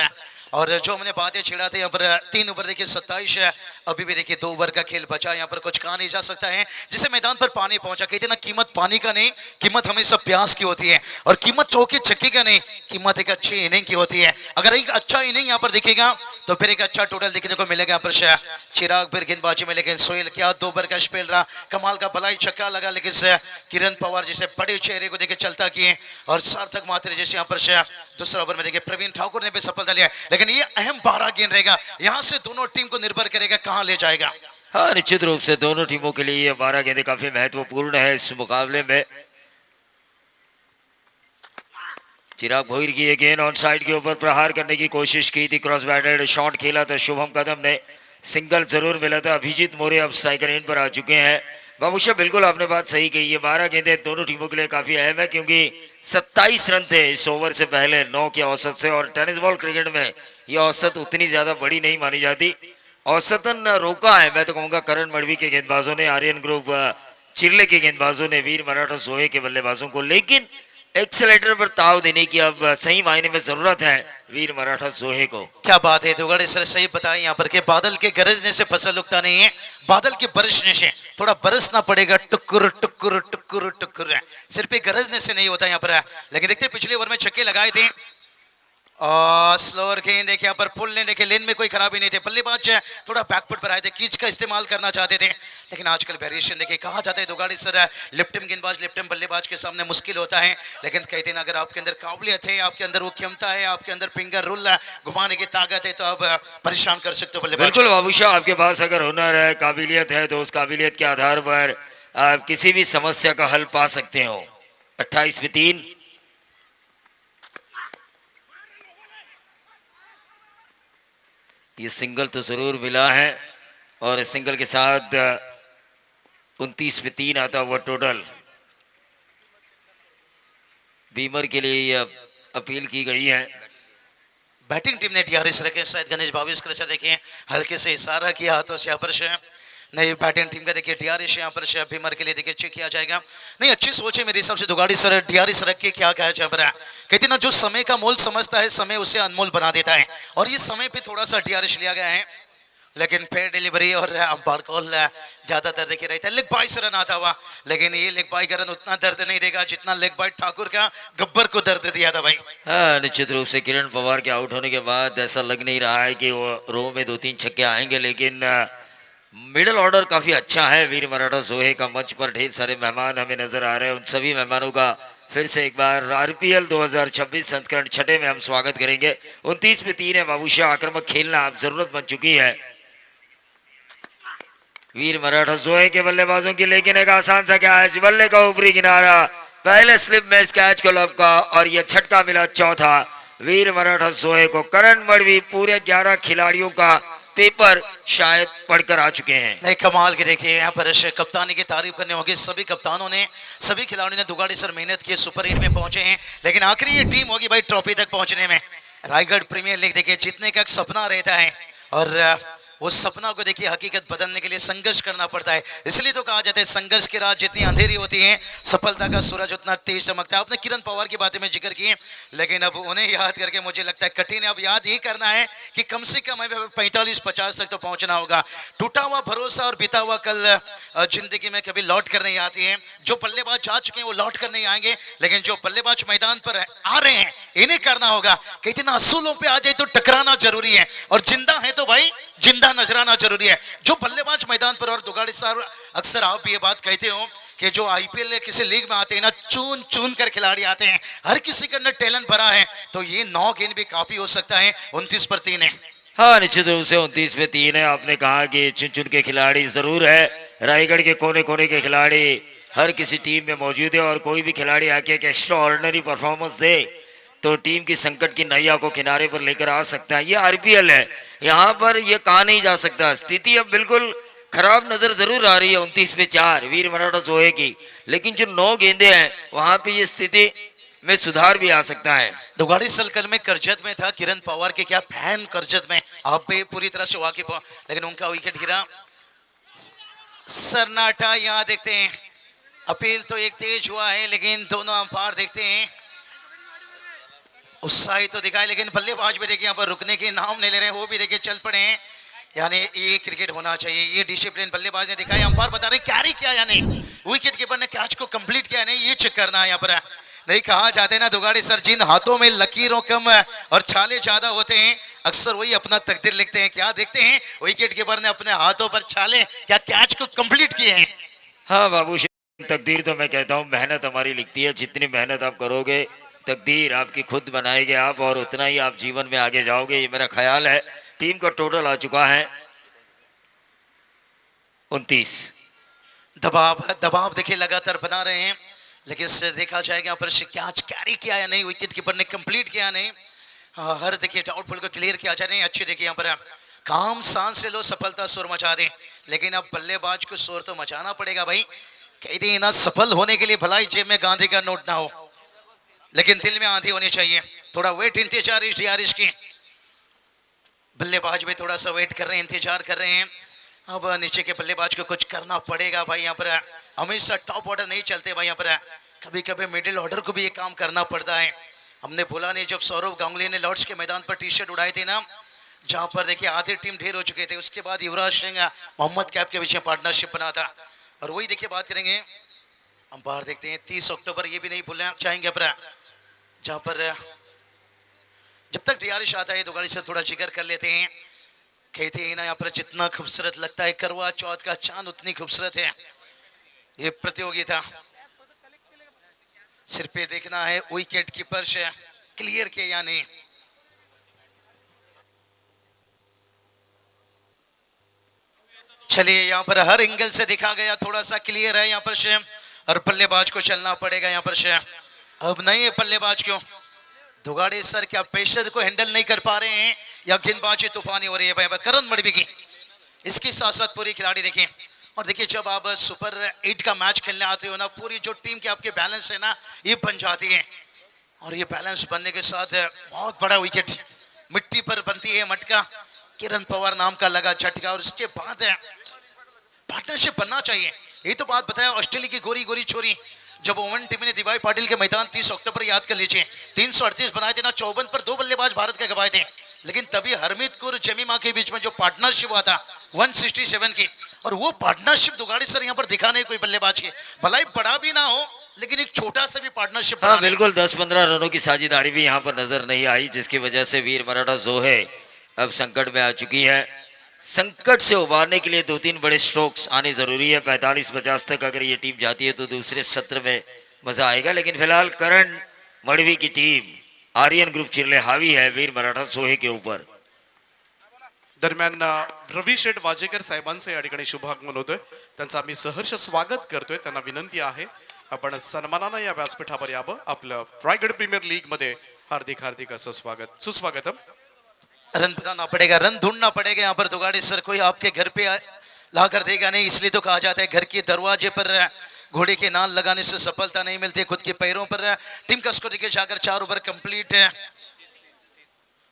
और जो हमने बातें छिड़ा थे यहाँ पर 3 ओवर देखिए 27 है अभी भी देखिए 2 ओवर का खेल बचा यहाँ पर कुछ कहा नहीं जा सकता है जिसे मैदान पर पानी पहुंचा कहते ना कीमत पानी का नहीं कीमत हमेशा प्यास की होती है और कीमत चौके छक्के का नहीं कीमत एक अच्छी इनिंग की होती है अगर एक अच्छा इनिंग यहाँ पर दिखेगा तो फिर एक अच्छा टोटल देखने को मिलेगा यहाँ पर चिराग फिर गेंदबाजी में लेकिन सोहेल क्या 2 ओवर का स्पेल रहा कमाल का भलाई छक्का लगा लेकिन किरण पवार जैसे बड़े चेहरे को देखे चलता किए और सार्थक मात्रे जैसे यहाँ पर दूसरा ओवर में देखिए प्रवीण ठाकुर ने भी सफलता लिया लेकिन ये अहम 12 गेंद रहेगा यहाँ से दोनों टीम को निर्भर करेगा कहाँ ले जाएगा हाँ निश्चित रूप से दोनों टीमों के लिए ये 12 गेंदें काफी महत्वपूर्ण है इस मुकाबले में चिराग भोईर की ये गेंद ऑन साइड के ऊपर प्रहार करने की कोशिश की थी क्रॉस बैटेड शॉट खेला था शुभम कदम ने सिंगल जरूर मिला था अभिजीत मोरे अब स्ट्राइकर एंड पर आ चुके हैं बाबूशाह बिल्कुल आपने बात सही कही ये 12 गेंदें दोनों टीमों के लिए काफी अहम है क्योंकि 27 रन थे इस ओवर से पहले 9 के औसत से और टेनिस बॉल क्रिकेट में ये औसत उतनी ज्यादा बड़ी नहीं मानी जाती औसतन रोका है मैं तो कहूंगा करण मड़वी के गेंदबाजों ने आर्यन ग्रुप चिरले के गेंदबाजों ने वीर मराठा सोहे के बल्लेबाजों को लेकिन एक्सेलेटर पर ताव देने की अब सही मायने में जरूरत है वीर मराठा जोहे को क्या बात है दुगाड़े सर सही बताएं यहाँ पर के बादल के गरजने से फसल उगता नहीं है बादल के बरसने से थोड़ा बरसना पड़ेगा टुकुर टुकुर टुकुर टुकुर सिर्फ गरजने से नहीं होता यहाँ पर लेकिन देखते पिछले ओवर में छक्के लगाए थे और स्लोअर गेंद देखिए यहाँ पर पुल ने देखे लेन में कोई खराबी नहीं थे बल्लेबाज थोड़ा बैकफुट पर आए थे कीच का इस्तेमाल करना चाहते थे लेकिन आजकल वेरिएशन देखिए कहा जाता है दुगाड़ी सर लेफ्ट हैंड गेंदबाज लेफ्ट हैंड बल्लेबाज के सामने मुश्किल होता है लेकिन कहते हैं अगर आपके अंदर काबिलियत है आपके अंदर वो क्षमता है आपके अंदर फिंगर रूल घुमाने की ताकत है तो आप परेशान कर सकते हो बल्लेबाज बिल्कुल बाबूशाह आपके पास अगर हुनर है काबिलियत है तो उस काबिलियत के आधार पर आप किसी भी समस्या का हल पा सकते हो 28 में 3 ये सिंगल तो जरूर मिला है और सिंगल के साथ 29 में 3 आता हुआ टोटल बीमर के लिए ये अपील की गई है बैटिंग टीम ने डीआरएस रखे शायद गणेश भावेशकर से देखें हल्के से इशारा किया हाथों से यहाँ पर नई बैटिंग टीम का देखिए डीआरएस यहाँ पर भीमर के लिए देखिए चेक किया जाएगा। नहीं अच्छी सोच है मेरे हिसाब से दुगाड़ी सर डीआरएस रख के क्या कहा जा रहा है। कहते ना जो समय का मोल समझता है समय उसे अनमोल बना देता है और ये समय पे थोड़ा सा डीआरएस लिया गया है लेकिन फेयर डिलीवरी और अंपायर कॉल ज्यादातर देखिए रहता है। लेग बाई से रन आता हुआ लेकिन ये लेग बाई का रन उतना दर्द नहीं देगा जितना लेग बाई ठाकुर का गब्बर को दर्द दिया था भाई। हाँ, निश्चित रूप से किरण पवार के आउट होने के बाद ऐसा लग नहीं रहा है कि वो रो में 2-3 छक्के आएंगे, लेकिन मिडिल ऑर्डर काफी अच्छा है। वीर मराठा सोहे का मंच पर ढेर सारे मेहमान हमें नजर आ रहे हैं। उन सभी मेहमानों का फिर से एक बार आरपीएल 2026 संस्करण 6 में हम स्वागत करेंगे। 29 पे 3 है बाबूशाह, आक्रामक खेलना अब जरूरत बन चुकी है वीर मराठा सोहे के बल्लेबाजों की, लेकिन एक आसान सा कैच, बल्ले का ऊपरी किनारा, पहले स्लिप में इस कैच को लब का और यह छटका मिला चौथा वीर मराठा सोहे को। करण मड़वी पूरे 11 खिलाड़ियों का पेपर शायद पढ़कर आ चुके हैं। नहीं कमाल के देखिए यहाँ पर कप्तानी की तारीफ करने होगी। सभी कप्तानों ने सभी खिलाड़ियों ने दुगाड़ी सर मेहनत की, सुपर 8 में पहुंचे हैं लेकिन आखिरी ये टीम होगी भाई ट्रॉफी तक पहुंचने में। रायगढ़ प्रीमियर लीग देखिए जीतने का एक सपना रहता है और उस सपना को देखिए हकीकत बदलने के लिए संघर्ष करना पड़ता है। इसलिए तो कहा जाता है संघर्ष की रात जितनी अंधेरी होती है सफलता का सूरज उतना तेज चमकता है। आपने किरण पवार की बातें में जिक्र किए लेकिन अब उन्हें याद करके मुझे लगता है कठिन है। अब याद ये करना है कि कम से कम 45-50 तक तो पहुंचना होगा। टूटा हुआ भरोसा और बीता हुआ कल जिंदगी में कभी लौट कर नहीं आती है। जो बल्लेबाज जा चुके हैं वो लौट कर नहीं आएंगे लेकिन जो बल्लेबाज मैदान पर आ रहे हैं इन्हें करना होगा कि इतना असूलों पे आ जाए तो टकराना जरूरी है और जिंदा है तो भाई जिंदा नजराना जरूरी है। जो बल्लेबाज मैदान पर, और दुगाड़ी साहब अक्सर आप भी ये बात कहते हो कि जो आईपीएल किसी लीग में आते हैं ना चुन चुन कर खिलाड़ी आते हैं, हर किसी के अंदर टैलेंट भरा है तो ये 9 गेंद भी काफी हो सकता है। 29 पर 3 है। हाँ, निश्चित रूप से 29 पे 3 है। आपने कहा कि चुन चुन के खिलाड़ी जरूर है, रायगढ़ के कोने कोने के खिलाड़ी हर किसी टीम में मौजूद है और कोई भी खिलाड़ी आके एक एक्स्ट्रा ऑर्डिनरी परफॉर्मेंस दे तो टीम की संकट की नैया को किनारे पर लेकर आ सकता है। ये आरपीएल है, यहाँ पर ये कहा नहीं जा सकता। स्थिति अब बिल्कुल खराब नजर जरूर आ रही है 29 पे 4 वीर मराठा सोहे की, लेकिन जो 9 गेंदे हैं वहां पे ये स्थिति में सुधार भी आ सकता है। दुगाड़ी सलकल में करजत में था किरण पवार के क्या फैन करजत में आप भी पूरी तरह से वाकिफ हो लेकिन उनका विकेट गिरा। सन्नाटा यहाँ देखते हैं, अपील तो एक तेज हुआ है लेकिन दोनों अंपायर देखते हैं उत्साहित तो दिखाए लेकिन बल्लेबाज भी देखिए यहाँ पर रुकने के नाम नहीं ले रहे हैं, वो भी देखिए चल पड़े हैं। यानी ये क्रिकेट होना चाहिए, ये डिसिप्लिन बल्लेबाज ने दिखाया। अंपायर बता रहे कैरी किया यानी विकेट कीपर ने कैच को कंप्लीट किया नहीं, ये चेक करना है यहाँ पर। नहीं कहा जाते ना दुगाड़ी सर जिन हाथों में लकीरों कम और छाले ज्यादा होते हैं अक्सर वही अपना तकदीर लिखते हैं। क्या देखते हैं विकेट कीपर ने अपने हाथों पर छाले क्या कैच को कंप्लीट किए हैं। हाँ बाबू, तकदीर तो मैं कहता हूँ मेहनत हमारी लिखती है। जितनी मेहनत आप करोगे तकदीर आपकी खुद बनाएंगे आप और उतना ही आप जीवन में आगे जाओगे, ये मेरा ख्याल है। टीम का टोटल आ चुका है 29। दबाव देखिए लगातार बना रहे हैं लेकिन इससे देखा जाएगा यहाँ पर कैच कैरी किया या नहीं, विकेट कीपर ने कंप्लीट किया नहीं। हर देखिए डाउटफुल को क्लियर किया जा रहा है। अच्छी देखिए यहाँ पर काम सांस से लो सफलता शोर मचा दे लेकिन अब बल्लेबाज को शोर तो मचाना पड़ेगा भाई। कहते ना सफल होने के लिए भलाई जेब में गांधी का नोट ना हो लेकिन दिल में आंधी होनी चाहिए। थोड़ा वेट इंतजार डीआरएस की, बल्लेबाज भी थोड़ा सा वेट कर रहे हैं, इंतजार कर रहे हैं। अब नीचे के बल्लेबाज को कुछ करना पड़ेगा भाई। यहाँ पर हमेशा टॉप ऑर्डर नहीं चलते भाई, यहाँ पर कभी कभी मिडिल ऑर्डर को भी ये काम करना पड़ता है। हमने भूला नहीं जब सौरव गांगुली ने लॉर्ड्स के मैदान पर टी शर्ट उड़ाए थे ना, जहां पर देखिए आधी टीम ढेर हो चुके थे, उसके बाद युवराज सिंह मोहम्मद कैप के बीच में पार्टनरशिप बना था। और वही देखिए बात करेंगे अंपायर देखते हैं 30 अक्टूबर, ये भी नहीं भूलना चाहेंगे अपना, जहां पर जब तक डीआरएस आता है दुगाड़ी से थोड़ा जिक्र कर लेते हैं। कहते हैं ना यहाँ पर जितना खूबसूरत लगता है करवा चौथ का चांद उतनी खूबसूरत है ये प्रतियोगिता। सिर पे देखना है विकेट कीपर से क्लियर किया या नहीं। चलिए यहाँ पर हर एंगल से दिखा गया, थोड़ा सा क्लियर है यहाँ पर से, और बल्लेबाज को चलना पड़ेगा यहाँ पर से। अब नहीं है बल्लेबाज क्यों, दुगाड़े सर क्या प्रेशर को हैंडल नहीं कर पा रहे हैं या गेंदबाजी तूफानी हो रही है भाई करण मड़वी की। इसके साथ साथ पूरी खिलाड़ी देखें और देखिए जब आप सुपर 8 का मैच खेलने आते हो ना, पूरी जो टीम के आपके बैलेंस है ना ये बन जाती है। और ये बैलेंस बनने के साथ बहुत बड़ा विकेट मिट्टी पर बनती है मटका, किरण पवार नाम का लगा झटका। और इसके बाद पार्टनरशिप बनना चाहिए। ये तो बात बताया ऑस्ट्रेलिया की गोरी गोरी छोरी जब ओवन टीम ने दिवाई पाटिल के मैदान 30 अक्टूबर याद कर लीजिए 338 बनाए थे ना 54 पर 2 बल्लेबाज भारत के गवाए थे, लेकिन तभी हरमीत कौर जेमिमा के बीच में जो पार्टनरशिप हुआ था 167 की, और वो पार्टनरशिप दुगाड़ी सर यहाँ पर दिखा नहीं कोई बल्लेबाज की, भलाई बड़ा भी ना हो लेकिन एक छोटा सा भी पार्टनरशिप। हाँ बिल्कुल 10-15 रनों की साझेदारी भी यहाँ पर नजर नहीं आई, जिसकी वजह से वीर मराठा जोहे अब संकट में आ चुकी है। संकट से उबारने के लिए 2-3 बड़े स्ट्रोक्स आने जरूरी है। 45-50 तक अगर ये टीम जाती है तो दूसरे सत्र में मजा आएगा, लेकिन फिलहाल करण मडवी की टीम आर्यन ग्रुप चिरले हावी है वीर मराठा जोहे के ऊपर। दरम्यान रवी शेठ वाजेकर साहेबांचं या ठिकाणी शुभागमन होतोय, त्यांचं आम्ही सहर्ष स्वागत करतोय। त्यांना विनंती आहे आपण सन्मानानं या व्यासपीठावर यावं। आपलं रायगड प्रीमियर लीग मध्ये हार्दिक हार्दिक असं स्वागत सुस्वागतम। रन बनाना पड़ेगा, रन ढूंढना पड़ेगा यहाँ पर दुगाड़ी सर, कोई आपके घर पे ला कर देगा नहीं, इसलिए तो कहा जाता है घर के दरवाजे पर घोड़े के नाल लगाने से सफलता नहीं मिलती, खुद के पैरों पर। टीम का स्कोर देखिए जाकर 4 ओवर कंप्लीट है,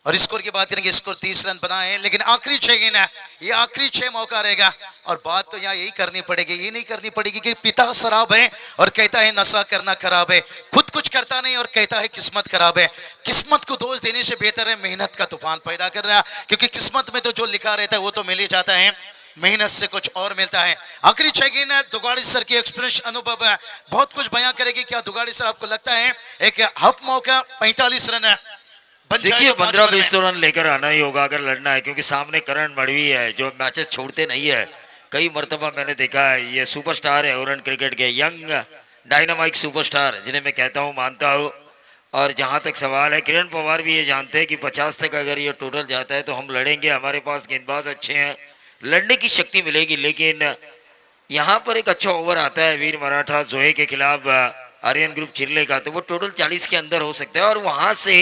और स्कोर की बात करेंगे स्कोर 30 रन बना है, लेकिन आखिरी 6 गेंद है, ये आखिरी 6 मौका रहेगा। और बात तो यहाँ यही करनी पड़ेगी, ये नहीं करनी पड़ेगी कि पिता शराब है और कहता है नशा करना खराब है, खुद कुछ करता नहीं और कहता है किस्मत खराब है। किस्मत को दोष देने से बेहतर है मेहनत का तूफान पैदा कर रहा है, क्योंकि किस्मत में तो जो लिखा रहता है वो तो मिल ही जाता है, मेहनत से कुछ और मिलता है। आखिरी 6 गेंद है, दुगाड़ी सर की एक्सपीरियंस अनुभव है बहुत कुछ बयां करेगी। क्या दुगाड़ी सर आपको लगता है एक हफ मौका 45 रन है देखिए 15-20 तो रन लेकर आना ही होगा अगर लड़ना है, क्योंकि सामने करण मडवी है जो मैचेस छोड़ते नहीं है। कई मर्तबा मैंने देखा है, ये सुपरस्टार है ओरन क्रिकेट के, यंग डायनामाइक सुपरस्टार जिन्हें मैं कहता हूँ मानता हूँ। और जहाँ तक सवाल है, किरण पवार भी ये जानते हैं कि 50 तक अगर ये टोटल जाता है तो हम लड़ेंगे, हमारे पास गेंदबाज अच्छे हैं, लड़ने की शक्ति मिलेगी। लेकिन यहाँ पर एक अच्छा ओवर आता है वीर मराठा जोहे के खिलाफ आर्यन ग्रुप चिरले का, तो वो टोटल 40 के अंदर हो सकता है, और वहाँ से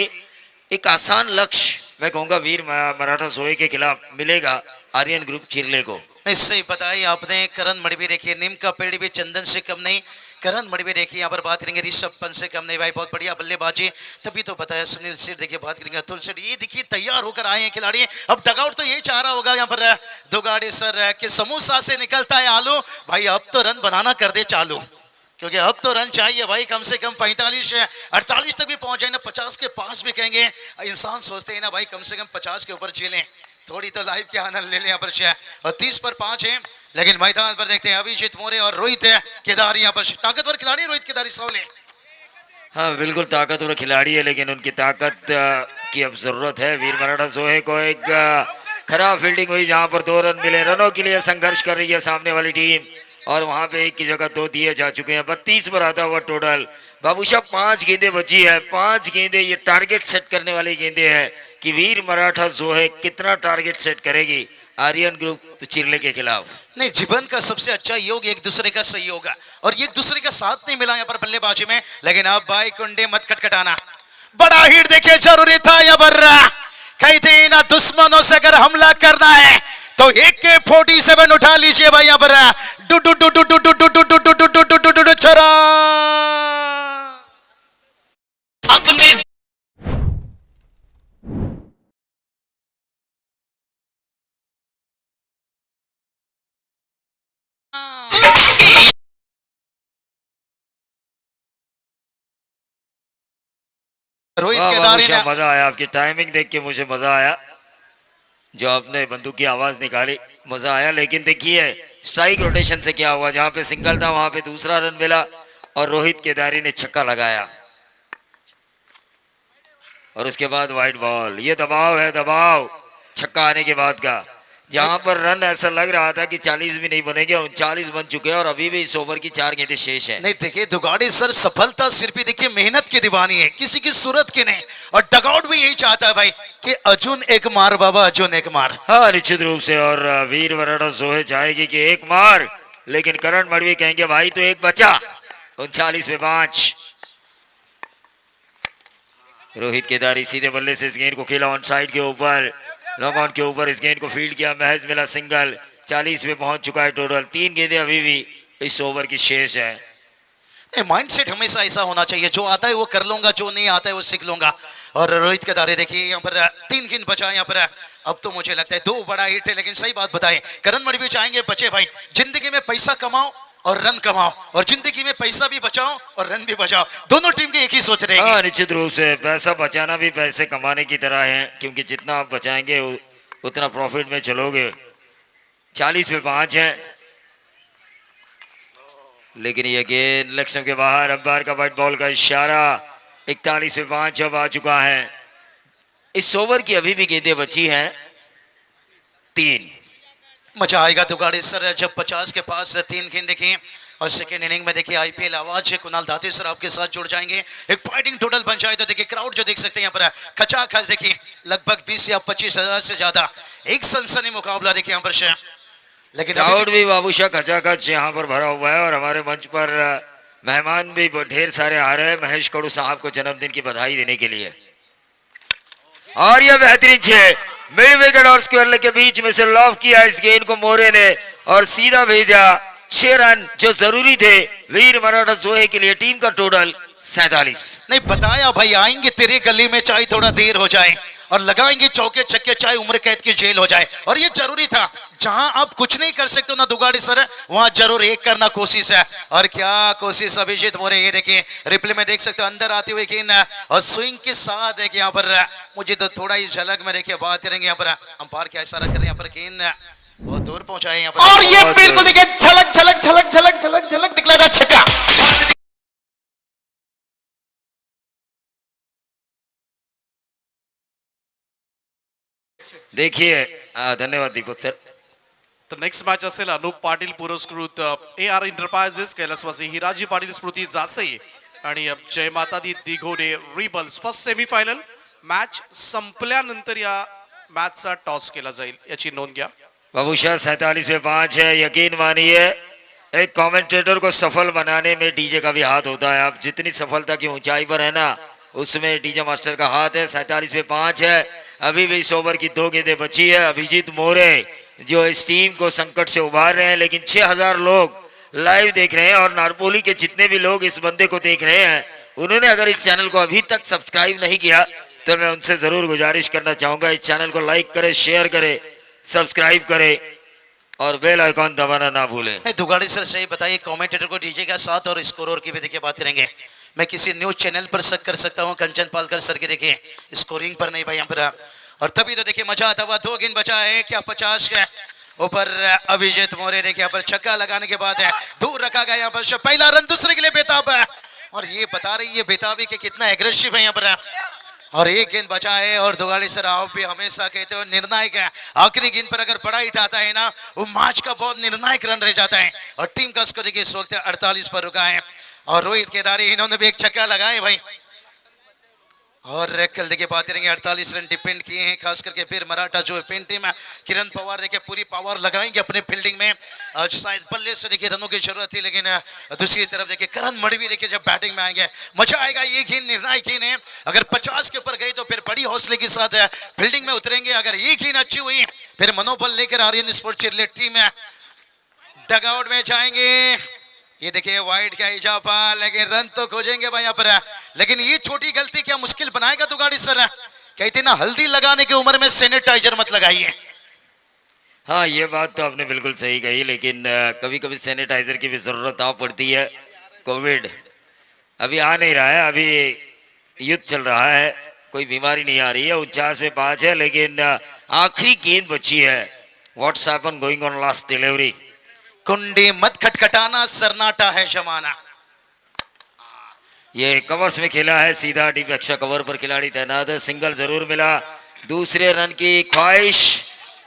एक आसान लक्ष्य मैं कहूँगा वीर मराठा जोहे के खिलाफ मिलेगा आर्यन ग्रुप चिरले को। नहीं सही बताई आपने। करण मडवी देखिए, नीम का पेड़ भी चंदन से कम नहीं, करण मडवी देखिए यहाँ पर बात करेंगे ऋषभ पंत से कम नहीं भाई, बहुत बढ़िया बल्लेबाजी। तभी तो बताया सुनील सेठ देखिए, बात करेंगे अतुल सेठ, ये देखिए तैयार होकर आए हैं खिलाड़ी। अब डगआउट तो ये चाह रहा होगा यहाँ पर दुगाड़ी सर कि समोसा से निकलता है आलू, भाई अब तो रन बनाना कर दे चालू, क्योंकि अब तो रन चाहिए भाई, कम से कम 45-48 तक भी पहुंच जाए ना, 50 के पास भी कहेंगे। इंसान सोचते हैं ना भाई कम से कम 50 के ऊपर झेलें, थोड़ी तो लाइफ के आनंद ले लें यहाँ पर। और 30 पर 5 है, लेकिन मैदान पर देखते हैं अभिजीत मोरे और रोहित केदारी यहाँ पर, ताकतवर खिलाड़ी रोहित केदारी सावले। हाँ बिल्कुल ताकतवर खिलाड़ी है, लेकिन उनकी ताकत की अब जरूरत है। वीर मराठा जोहे को एक खराब फील्डिंग हुई जहां पर 2 रन मिले, रनों के लिए संघर्ष कर रही है सामने वाली टीम, और वहां पे 1 की जगह 2 दिए जा चुके हैं। 32 पर आता हुआ टोटल। बाबूशाह 5 गेंदें बची है, 5 गेंदें ये टारगेट सेट करने वाली गेंदें हैं कि वीर मराठा जोहे कितना टारगेट सेट करेगी आर्यन ग्रुप चिरले के खिलाफ। नहीं, जीवन का सबसे अच्छा योग एक दूसरे का सहयोग है, और एक दूसरे का साथ नहीं मिला यहाँ पर बल्लेबाजी में। लेकिन अब भाई कुंडे मत खटखटाना, बड़ा हिट देखिए जरूरी था यहाँ पर। कहते ना दुश्मनों से अगर हमला करना है तो AK-47 उठा लीजिए भाई यहाँ पर। डू डू डू डू डू डू डू डू डू डू डू डू डू डू डू छरा अपने रोहित वाह, केदारी बाबूशाह, ने मजा आया आपकी टाइमिंग देख के, मुझे मजा आया जो आपने बंदूक की आवाज निकाली, मजा आया। लेकिन देखिए स्ट्राइक रोटेशन से क्या हुआ, जहां पे सिंगल था वहां पे दूसरा रन मिला और रोहित केदारी ने छक्का लगाया, और उसके बाद वाइड बॉल। ये दबाव है, दबाव छक्का आने के बाद का, जहां पर रन ऐसा लग रहा था कि 40 भी नहीं बनेंगे, 39 बन चुके हैं, और अभी भी इस ओवर की 4 गेंदें शेष है। नहीं देखिए दुगाड़ी सर सफलता सिर्फ ही देखिए मेहनत की दीवानी है, किसी की सूरत की नहीं। और डगआउट भी यही चाहता है भाई कि अर्जुन एक मार बाबा, अर्जुन एक मार। हाँ निश्चित रूप से, और वीर मराठा जोहे चाहेगी कि एक मार, लेकिन करण मडवी कहेंगे भाई तो एक बचा। 39 पे 5। रोहित केदारी सीधे बल्ले से इस गेंद को खेला ऑन साइड के ऊपर, लॉन्ग ऑन के ऊपर इस गेंद को फील्ड किया, महज मिला सिंगल। 40 पे पहुंच चुका है टोटल। 3 गेंदें अभी भी इस ओवर की शेष है। माइंडसेट हमेशा ऐसा होना चाहिए, जो आता है वो कर लूंगा, जो नहीं आता है वो सीख लूंगा। और रोहित के दारे देखिए यहाँ पर 3 गेंद बचा यहाँ पर। अब तो मुझे लगता है 2 बड़ा हिट है, लेकिन सही बात बताएं करण मणि भी चाहेंगे बचे भाई, जिंदगी में पैसा कमाओ और रन कमाओ, और जिंदगी में पैसा भी बचाओ और रन भी बचाओ, दोनों टीम की एक ही सोच रहेगी। हाँ, निश्चित रूप से पैसा बचाना भी पैसे कमाने की तरह है, क्योंकि जितना आप बचाएंगे उतना प्रॉफिट में चलोगे। 40 पे 5 है, लेकिन ये गेंद लक्ष्य के बाहर। अंपायर का व्हाइट बॉल का इशारा। 41 पे 5 अब आ चुका है। इस ओवर की अभी भी गेंदें बची हैं 3। मजा आएगा दुगाड़ी सर जब 50 के पास 3 गेंद देखें। और सेकेंड इनिंग में देखिए आईपीएल आवाज कुणाल दाते सर आपके साथ जुड़ जाएंगे। एक फाइटिंग टोटल बन जाए तो देखिए क्राउड जो देख सकते हैं यहाँ पर खचाखच देखिए लगभग 20 या 25 हजार से ज्यादा एक सनसनी मुकाबला देखिए यहाँ पर से। लेकिन क्राउड भी बाबूशाह खचाखच यहाँ पर भरा हुआ है, और हमारे मंच पर मेहमान भी ढेर सारे आ रहे हैं महेश कड़ू साहब को जन्मदिन की बधाई देने के लिए। और यह बेहतरीन 6 मिड विकेट और स्क्वायर लेग के बीच में से लॉफ किया इस गेंद को मोरे ने, और सीधा भेजा 6 रन जो जरूरी थे वीर मराठा जोहे के लिए। टीम का टोटल 47। नहीं बताया भाई आएंगे तेरे गली में चाहे थोड़ा देर हो जाए, और लगाएंगे चौके छक्के चाहे उम्र कैद की जेल हो जाए। और ये जरूरी था, जहां आप कुछ नहीं कर सकते हो ना दुगाड़ी सर, वहां जरूर एक करना कोशिश है। और क्या कोशिश अभिजीत मोरे, ये देखिए रिप्ले में देख सकते हो अंदर आते हुए गेंद और स्विंग के साथ देखिए यहाँ पर। मुझे तो थोड़ा ही झलक में देखिए बात करेंगे यहाँ पर अंपायर क्या इशारा कर रहे हैं यहाँ पर, गेंद बहुत दूर पहुंचाए यहाँ पर। और ये बिल्कुल देखिए झलक झलक झलक झलक झलक झलक दिखला रहा छक्का। देखिए धन्यवाद दीपक सर। तर नेक्स्ट मॅच असेल अनुप पाटील पुरस्कृत AR एंटरप्राइजेस कैलासवासी हिराजी पाटील स्मृती जासई आणि जयमाता दी दिघोडे रिबल्स। फर्स्ट सेमीफायनल मॅच संपल्यानंतर या मॅचचा टॉस केला जाईल, याची नोंद घ्या। बाबूशाह 47 पे 5 है। यकीन मानिए एक कमेंटेटर को सफल बनाने में डीजे का भी हाथ होता है। आप जितनी सफलता की ऊंचाई पर है ना, उसमें डीजे मास्टर का हाथ है। 47 पे 5 है। अभी भी इस ओवर की 2 गेंदें बची है। अभिजीत मोरे जो इस टीम को संकट से उबार रहे हैं, लेकिन 6000 लोग लाइव देख रहे हैं, और नारपोली के जितने भी लोग इस बंदे को देख रहे हैं, उन्होंने अगर इस चैनल को अभी तक सब्सक्राइब नहीं किया तो मैं उनसे जरूर गुजारिश करना चाहूंगा इस चैनल को लाइक करें, शेयर करें, सब्सक्राइब करें और बेल आइकॉन दबाना ना भूलें। दुगाड़ी सर सही बताइए, कमेंटेटर को डीजे का साथ और स्कोर की भी देखिए बात करेंगे। मैं किसी न्यूज चैनल पर शक कर सकता हूं, कंचन पालकर सर के देखिए स्कोरिंग पर नहीं भाई यहाँ पर। और तभी तो देखिए मजा आता हुआ 2 गेंद बचा है, क्या 50 के ऊपर अभिजीत मोरे देखिए यहाँ पर छक्का लगाने के बाद है दूर रखा गया यहाँ पर। पहला रन दूसरे के लिए बेताब है, और ये बता रही है बेताबी के कितना एग्रेसिव है यहाँ पर। और 1 गेंद बचा है, और दुगाड़ी सर आप भी हमेशा कहते हो निर्णायक है, आखिरी गेंद पर अगर बड़ा हिट आता है ना, वो मैच का बहुत निर्णायक रन रह जाता है। और टीम का स्कोर देखिए इस वक्त 48 पर रुका है, और रोहित केदारी इन्होंने भी एक छक्का लगाए भाई। और कल देखिए बात करेंगे 48 रन डिपेंड किए हैं, खास करके फिर मराठा जो पेन टीम है किरण पवार देखिए पूरी पावर लगाएंगे अपने फील्डिंग में। शायद बल्ले से देखिए रनों की जरूरत थी, लेकिन दूसरी तरफ देखिए करण मणि भी देखिए जब बैटिंग में आएंगे मजा आएगा। ये गेंद निर्णायक गेंद है, अगर 50 के ऊपर गई तो फिर बड़ी हौसले के साथ फील्डिंग में उतरेंगे। अगर ये गेंद अच्छी हुई फिर मनोबल लेकर आर्यन स्पोर्ट्स चिरलेट टीम डगआउट में जाएंगे। ये देखिए वाइड का इजाफा, लेकिन रन तो खोजेंगे भाई यहाँ पर। लेकिन ये छोटी गलती क्या मुश्किल बनाएगा दुगाड़ी सर? कहते ना हल्दी लगाने की उम्र में सैनिटाइजर मत लगाइए। हाँ, ये बात तो आपने बिल्कुल सही कही, लेकिन कभी कभी सैनिटाइजर की भी जरूरत आ पड़ती है। कोविड अभी आ नहीं रहा है, अभी युद्ध चल रहा है, कोई बीमारी नहीं आ रही है। 49 में 5 है, लेकिन आखिरी गेंद बची है। What's happen going on last delivery. कुंडी मत खटखटाना, सरनाटा है जमाना। ये कवर्स में खेला है, सीधा डीप एक्स्ट्रा कवर पर खिलाड़ी तैनात है। सिंगल जरूर मिला, दूसरे रन की ख्वाहिश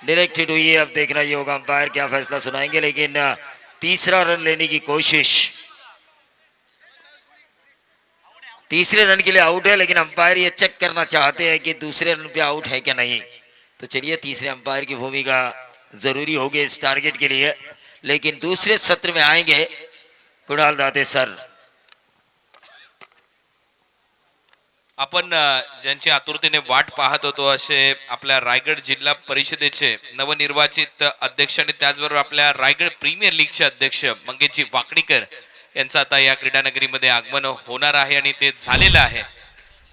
डायरेक्टेड हुई है। अब देखना ये होगा अंपायर क्या फैसला सुनाएंगे, लेकिन तीसरा रन लेने की कोशिश। तीसरे रन के लिए आउट है, लेकिन अंपायर ये चेक करना चाहते हैं कि दूसरे रन पे आउट है क्या नहीं। तो चलिए तीसरे अंपायर की भूमिका जरूरी होगी इस टारगेट के लिए, लेकिन दूसरे सत्र में आएंगे कुणाल दाते सर। आपण ज्यांची आतुरतेने वाट पाहत होतो असे आपल्या रायगड जिल्हा परिषदेचे नवनिर्वाचित अध्यक्ष आणि त्याचबरोबर आपल्या रायगड प्रीमियर लीगचे अध्यक्ष मंगेशजी वाकणीकर यांचं आता या क्रीडानगरीमध्ये आगमन होणार आहे आणि ते झालेलं आहे.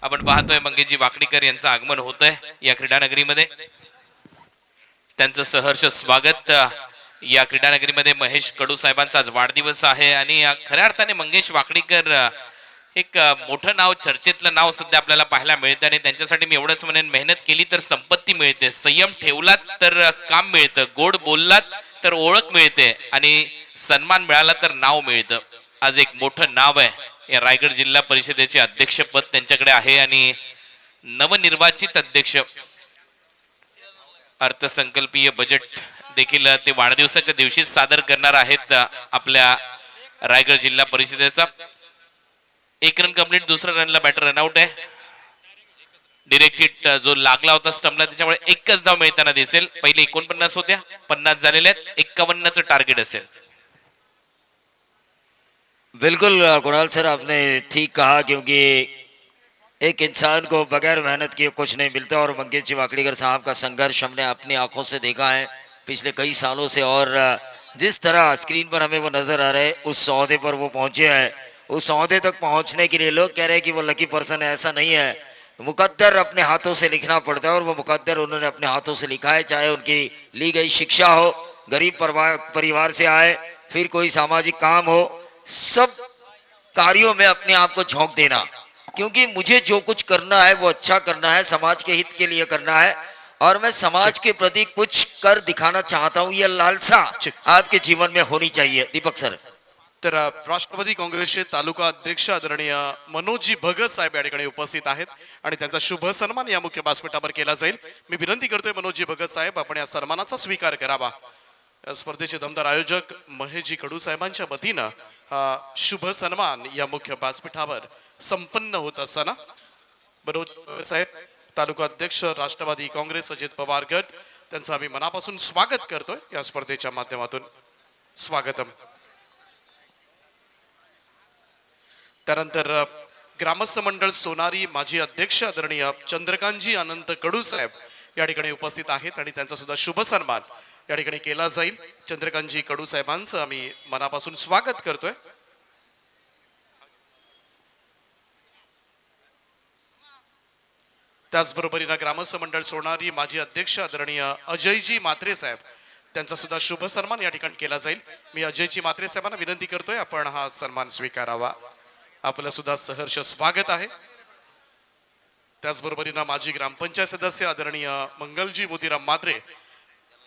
आपण पाहतोय मंगेशजी वाकडीकर यांचं आगमन होत आहे या क्रीडानगरीमध्ये. त्यांचं सहर्ष स्वागत. या क्रीडानगरीमध्ये महेश कडू साहेबांचा आज वाढदिवस आहे आणि खऱ्या अर्थाने मंगेश वाकडीकर एक मोठं नाव, चर्चेतलं नाव सध्या आपल्याला पाहायला मिळतं आणि त्यांच्यासाठी मी एवढंच म्हणेन, मेहनत केली तर संपत्ती मिळते, संयम ठेवलात तर काम मिळतं, गोड बोललात तर ओळख मिळते आणि सन्मान मिळाला तर नाव मिळतं. आज एक मोठं नाव आहे या रायगड जिल्हा परिषदेचे अध्यक्षपद त्यांच्याकडे आहे आणि नवनिर्वाचित अध्यक्ष, अर्थसंकल्पीय बजेट देखील ते वाढदिवसाच्या दिवशीच सादर करणार आहेत आपल्या रायगड जिल्हा परिषदेचा. एक रन कंप्लीट, दुसऱ्या रनला बॅटर रनआउट आहे. डिरेक्ट हिट जो लागला होता स्टंपला त्याच्यामुळे एकच धाव मिळताना दिसेल. पहिले 49 होत्या, 50 झालेल्या आहेत, 51चं टार्गेट असेल. बिल्कुल कुणाल सर, आपने ठीक कहा, क्योंकि एक इंसान को बगैर मेहनत किए कुछ नहीं मिलता और मंगेश जी वाकडीकर साहब का संघर्ष हमने अपनी आंखों से देखा है पिछले कई सालों से, और जिस तरह स्क्रीन पर हमें वो नजर आ रहे हैं उस ओहदे पर वो पहुंचे हैं. उस ओहदे तक पहुंचने के लिए लोग कह रहे हैं कि वो लकी पर्सन है, ऐसा नहीं है. मुकद्दर अपने हाथों से लिखना पड़ता है और वो मुकद्दर उन्होंने अपने हाथों से लिखा है. चाहे उनकी ली गई शिक्षा हो, गरीब परिवार से आए, फिर कोई सामाजिक काम हो, सब कार्यों में अपने आप को झोंक देना, क्योंकि मुझे जो कुछ करना है वो अच्छा करना है, समाज के हित के लिए करना है और मैं समाज के प्रति कुछ कर दिखाना चाहता हूं. यह लालसा आपके जीवन में होनी चाहिए. दीपक सर. तर राष्ट्रवादी काँग्रेसचे तालुका अध्यक्ष आदरणीय मनोजजी भगत साहेब या ठिकाणी उपस्थित आहेत आणि त्यांचा शुभ सन्मान या मुख्य व्यासपीठावर केला जाईल. मी विनंती करतोय मनोजजी भगत साहेब, आपण या सन्मानाचा स्वीकार करावा. या स्पर्धेचे दमदार आयोजक महेशजी कडू साहेबांच्या वतीनं हा शुभ सन्मान या मुख्य व्यासपीठावर संपन्न होत असताना मनोज साहेब, तालुका अध्यक्ष राष्ट्रवादी काँग्रेस अजित पवार गट, त्यांचं आम्ही मनापासून स्वागत करतोय या स्पर्धेच्या माध्यमातून. स्वागतम. त्यानंतर ग्रामस्थ मंडळ सोनारी माजी अध्यक्ष आदरणीय चंद्रकांतजी अनंत कडू साहेब या ठिकाणी उपस्थित आहेत आणि त्यांचा सुद्धा शुभ सन्मान या ठिकाणी केला जाईल. चंद्रकांतजी कडू साहेबांचं आम्ही मनापासून स्वागत करतोय. त्याचबरोबरीनं ग्रामस्थ मंडळ सोनारी माजी अध्यक्ष आदरणीय अजयजी मात्रे साहेब, त्यांचा सुद्धा शुभ सन्मान या ठिकाणी केला जाईल. मी अजयजी मात्रे साहेबांना विनंती करतोय, आपण हा सन्मान स्वीकारावा. आपलं सुद्धा सहर्ष स्वागत आहे. त्याचबरोबरीनं माजी ग्रामपंचायत सदस्य आदरणीय मंगलजी मोतीराम मात्रे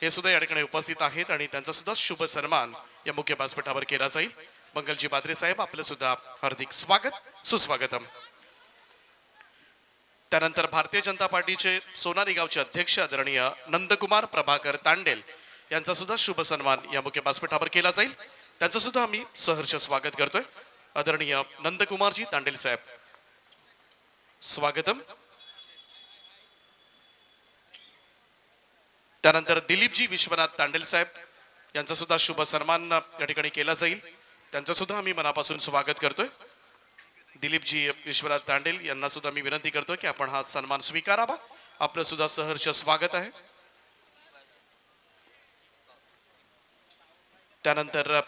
हे सुद्धा या ठिकाणी उपस्थित आहेत आणि त्यांचा सुद्धा शुभ सन्मान या मुख्य व्यासपीठावर केला जाईल. मंगलजी मात्रे साहेब, आपलं सुद्धा हार्दिक स्वागत, सुस्वागतम. त्यानंतर भारतीय जनता पार्टीचे सोनारी गावचे अध्यक्ष आदरणीय नंदकुमार प्रभाकर तांडेल यांचा सुद्धा शुभ सन्मान या मुख्य व्यासपीठावर केला जाईल. त्यांचं सुद्धा आम्ही सहर्ष स्वागत करतोय. आदरणीय नंदकुमारजी तांडेल साहेब, स्वागतम. त्यानंतर दिलीपजी विश्वनाथ तांडेल साहेब यांचा सुद्धा शुभ सन्मान या ठिकाणी केला जाईल. त्यांचं सुद्धा आम्ही मनापासून स्वागत करतोय. दिलीपजी विश्वनाथ तांडेल यांना सुद्धा मी विनंती करतोय की आपण हा सन्मान स्वीकारावा. आपलं सुद्धा सहर्ष स्वागत आहे. त्यानंतर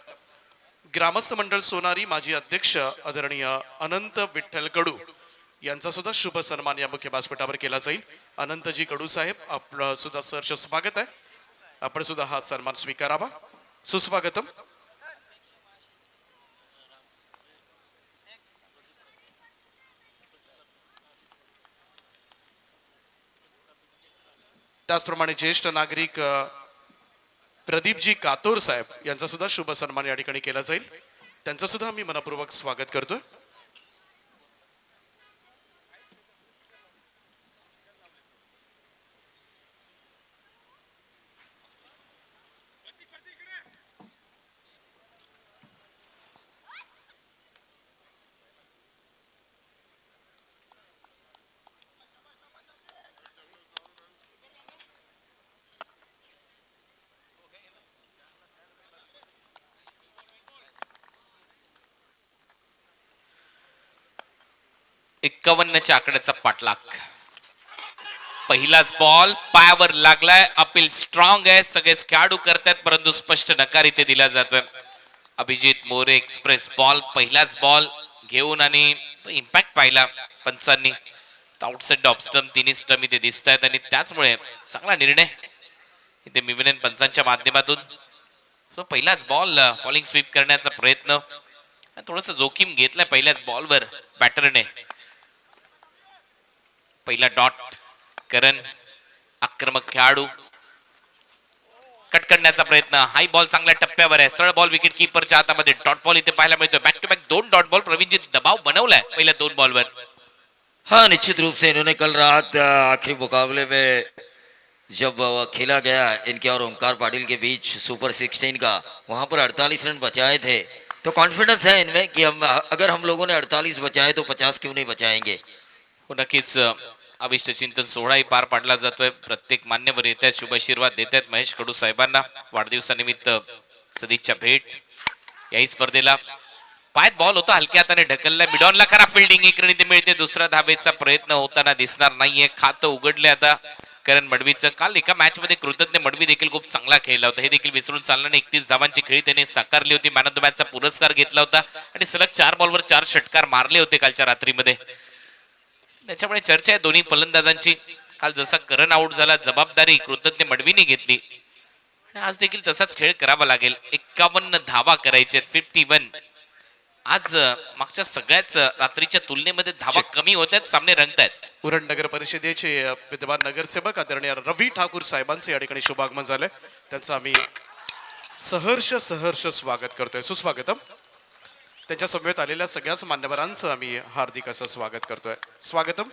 ग्रामस्थ मंडळ सोनारी माजी अध्यक्ष आदरणीय अनंत विठ्ठल कडू यांचा सुद्धा शुभ सन्मान या मुख्य व्यासपीठावर केला जाईल. अनंतजी कडू साहेब, आपलं सुद्धा सहर्ष स्वागत आहे. आपण सुद्धा हा सन्मान स्वीकारावा. सुस्वागतम. त्याचप्रमाणे ज्येष्ठ नागरिक प्रदीपजी कातोर साहेब यांचा सुद्धा शुभ सन्मान या ठिकाणी केला जाईल. त्यांचं सुद्धा आम्ही मनपूर्वक स्वागत करतोय. च्या आकड्याचा पाठलाग. पहिलाच बॉल पायावर लागलाय. अपील स्ट्रॉंग आहे, सगळेच खेळाडू करतात, परंतु स्पष्ट नकार इथे दिला जातोय. अभिजित मोरे एक्सप्रेस बॉल पहिलाच बॉल घेऊन आणि तो इम्पॅक्ट पाहिला पंचांनी. आउटसाइड ऑफ स्टंप तिन्ही स्टंप इथे दिसत आहेत आणि त्याचमुळे चांगला निर्णय इथे मिविलन पंचांच्या माध्यमातून. तो पहिलाच बॉल फॉलिंग स्वीप करण्याचा प्रयत्न, थोडस जोखीम घेतलाय पहिल्याच बॉलवर बॅटरने. पहिला डॉट करण आक्रमक खेळाडू कट करण्याचा प्रयत्न. हाय बॉल चांगल्या टप्प्यावर आहे, सरळ बॉल विकेट कीपरच्या हातामध्ये. डॉट बॉल इथे पाहायला मिळतोय. Back to back 2 dot ball. प्रवीणजी दबाव बनवलाय पहिल्या 2 बॉलवर. हाँ, निश्चित रूप से इन्होंने कल रात आखिरी मुकाबले में जब खेला गया इनके और ओमकार पाटिल के बीच सुपर 16 का, वहां पर 48 रन बचाए थे. तो कॉन्फिडेंस है इनमें कि अगर हम लोगों ने 48 बचाए तो 50 क्यों नहीं बचाएंगे. हो, नक्कीच अभिष्ट चिंतन सोहळाही पार पाडला जातोय. प्रत्येक मान्यवर येत आहेत, शुभ आशीर्वाद देत आहेत महेश कडू साहेबांना. वाढदिवसानिमित्त सदिच्छा भेट याही स्पर्धेला. पायात बॉल होता, हलक्या हाताने ढकललाय. मिडॉनला खरा फिल्डिंग इकडे इथे मिळते. दुसरा धाबेचा प्रयत्न होताना दिसणार नाहीये. खातं उघडले आता करण मडवीचं. काल एका मॅच मध्ये कृतज्ञ मडवी देखील खूप चांगला खेळला होता, हे देखील विसरून चालणार नाही. 31 धावांची खेळी त्याने साकारली होती. मॅन ऑफ द मॅचचा पुरस्कार घेतला होता आणि सलग 4 बॉलवर 4 षटकार मारले होते कालच्या रात्रीमध्ये. त्याच्यामुळे चर्चा आहे दोन्ही फलंदाजांची. काल जसा करण आउट झाला, जबाबदारी कृतज्ञ मडवीने घेतली आणि आज देखील तसाच खेळ करावा लागेल. 51 धावा करायचे, 51. आज मागच्या सगळ्याच रात्रीच्या तुलनेमध्ये धावा कमी होत आहेत, सामने रंगतायत. उरण नगर परिषदेचे विद्यमान नगरसेवक आदरणीय रवी ठाकूर साहेबांचे या ठिकाणी शुभागमन झालंय. त्यांचं आम्ही सहर्ष स्वागत करतोय. सुस्वागतम. त्यांच्या समवेत आलेल्या सगळ्याच मान्यवरांचं आम्ही हार्दिक असं स्वागत करतोय. स्वागतम.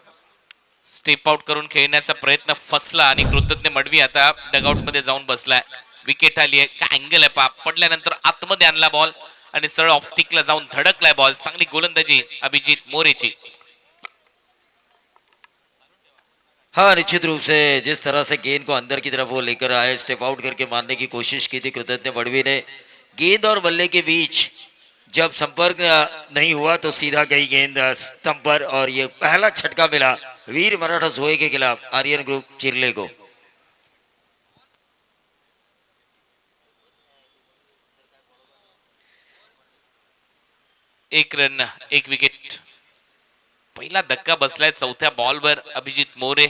स्टेप आउट करून खेळण्याचा प्रयत्न फसला आणि कृतज्ञ मडवी आता डगआउट मध्ये जाऊन बसलाय. विकेट आली आहे. काय अँगल आहे पा. पडल्यानंतर आतमध्ये आणला बॉल आणि सरळ ऑफ स्टिकला जाऊन धडकलाय बॉल. चांगली गोलंदाजी अभिजित मोरेची. हाँ, निश्चित रूप से जिस तरह से गेंद को अंदर की तरफ वो लेकर आए, स्टेप आउट करके मारने की कोशिश की थी कृतज्ञ मडवी ने. गेंद और बल्ले के बीच जब संपर्क नहीं हुआ तो सीधा गई गेंद स्टंप पर और ये पहला छटका मिला वीर मराठा सोए के खिलाफ आर्यन ग्रुप चिरले को. एक रन 1 विकेट. पहिला धक्का बसलाय 4थ्या बॉलवर अभिजित मोरे.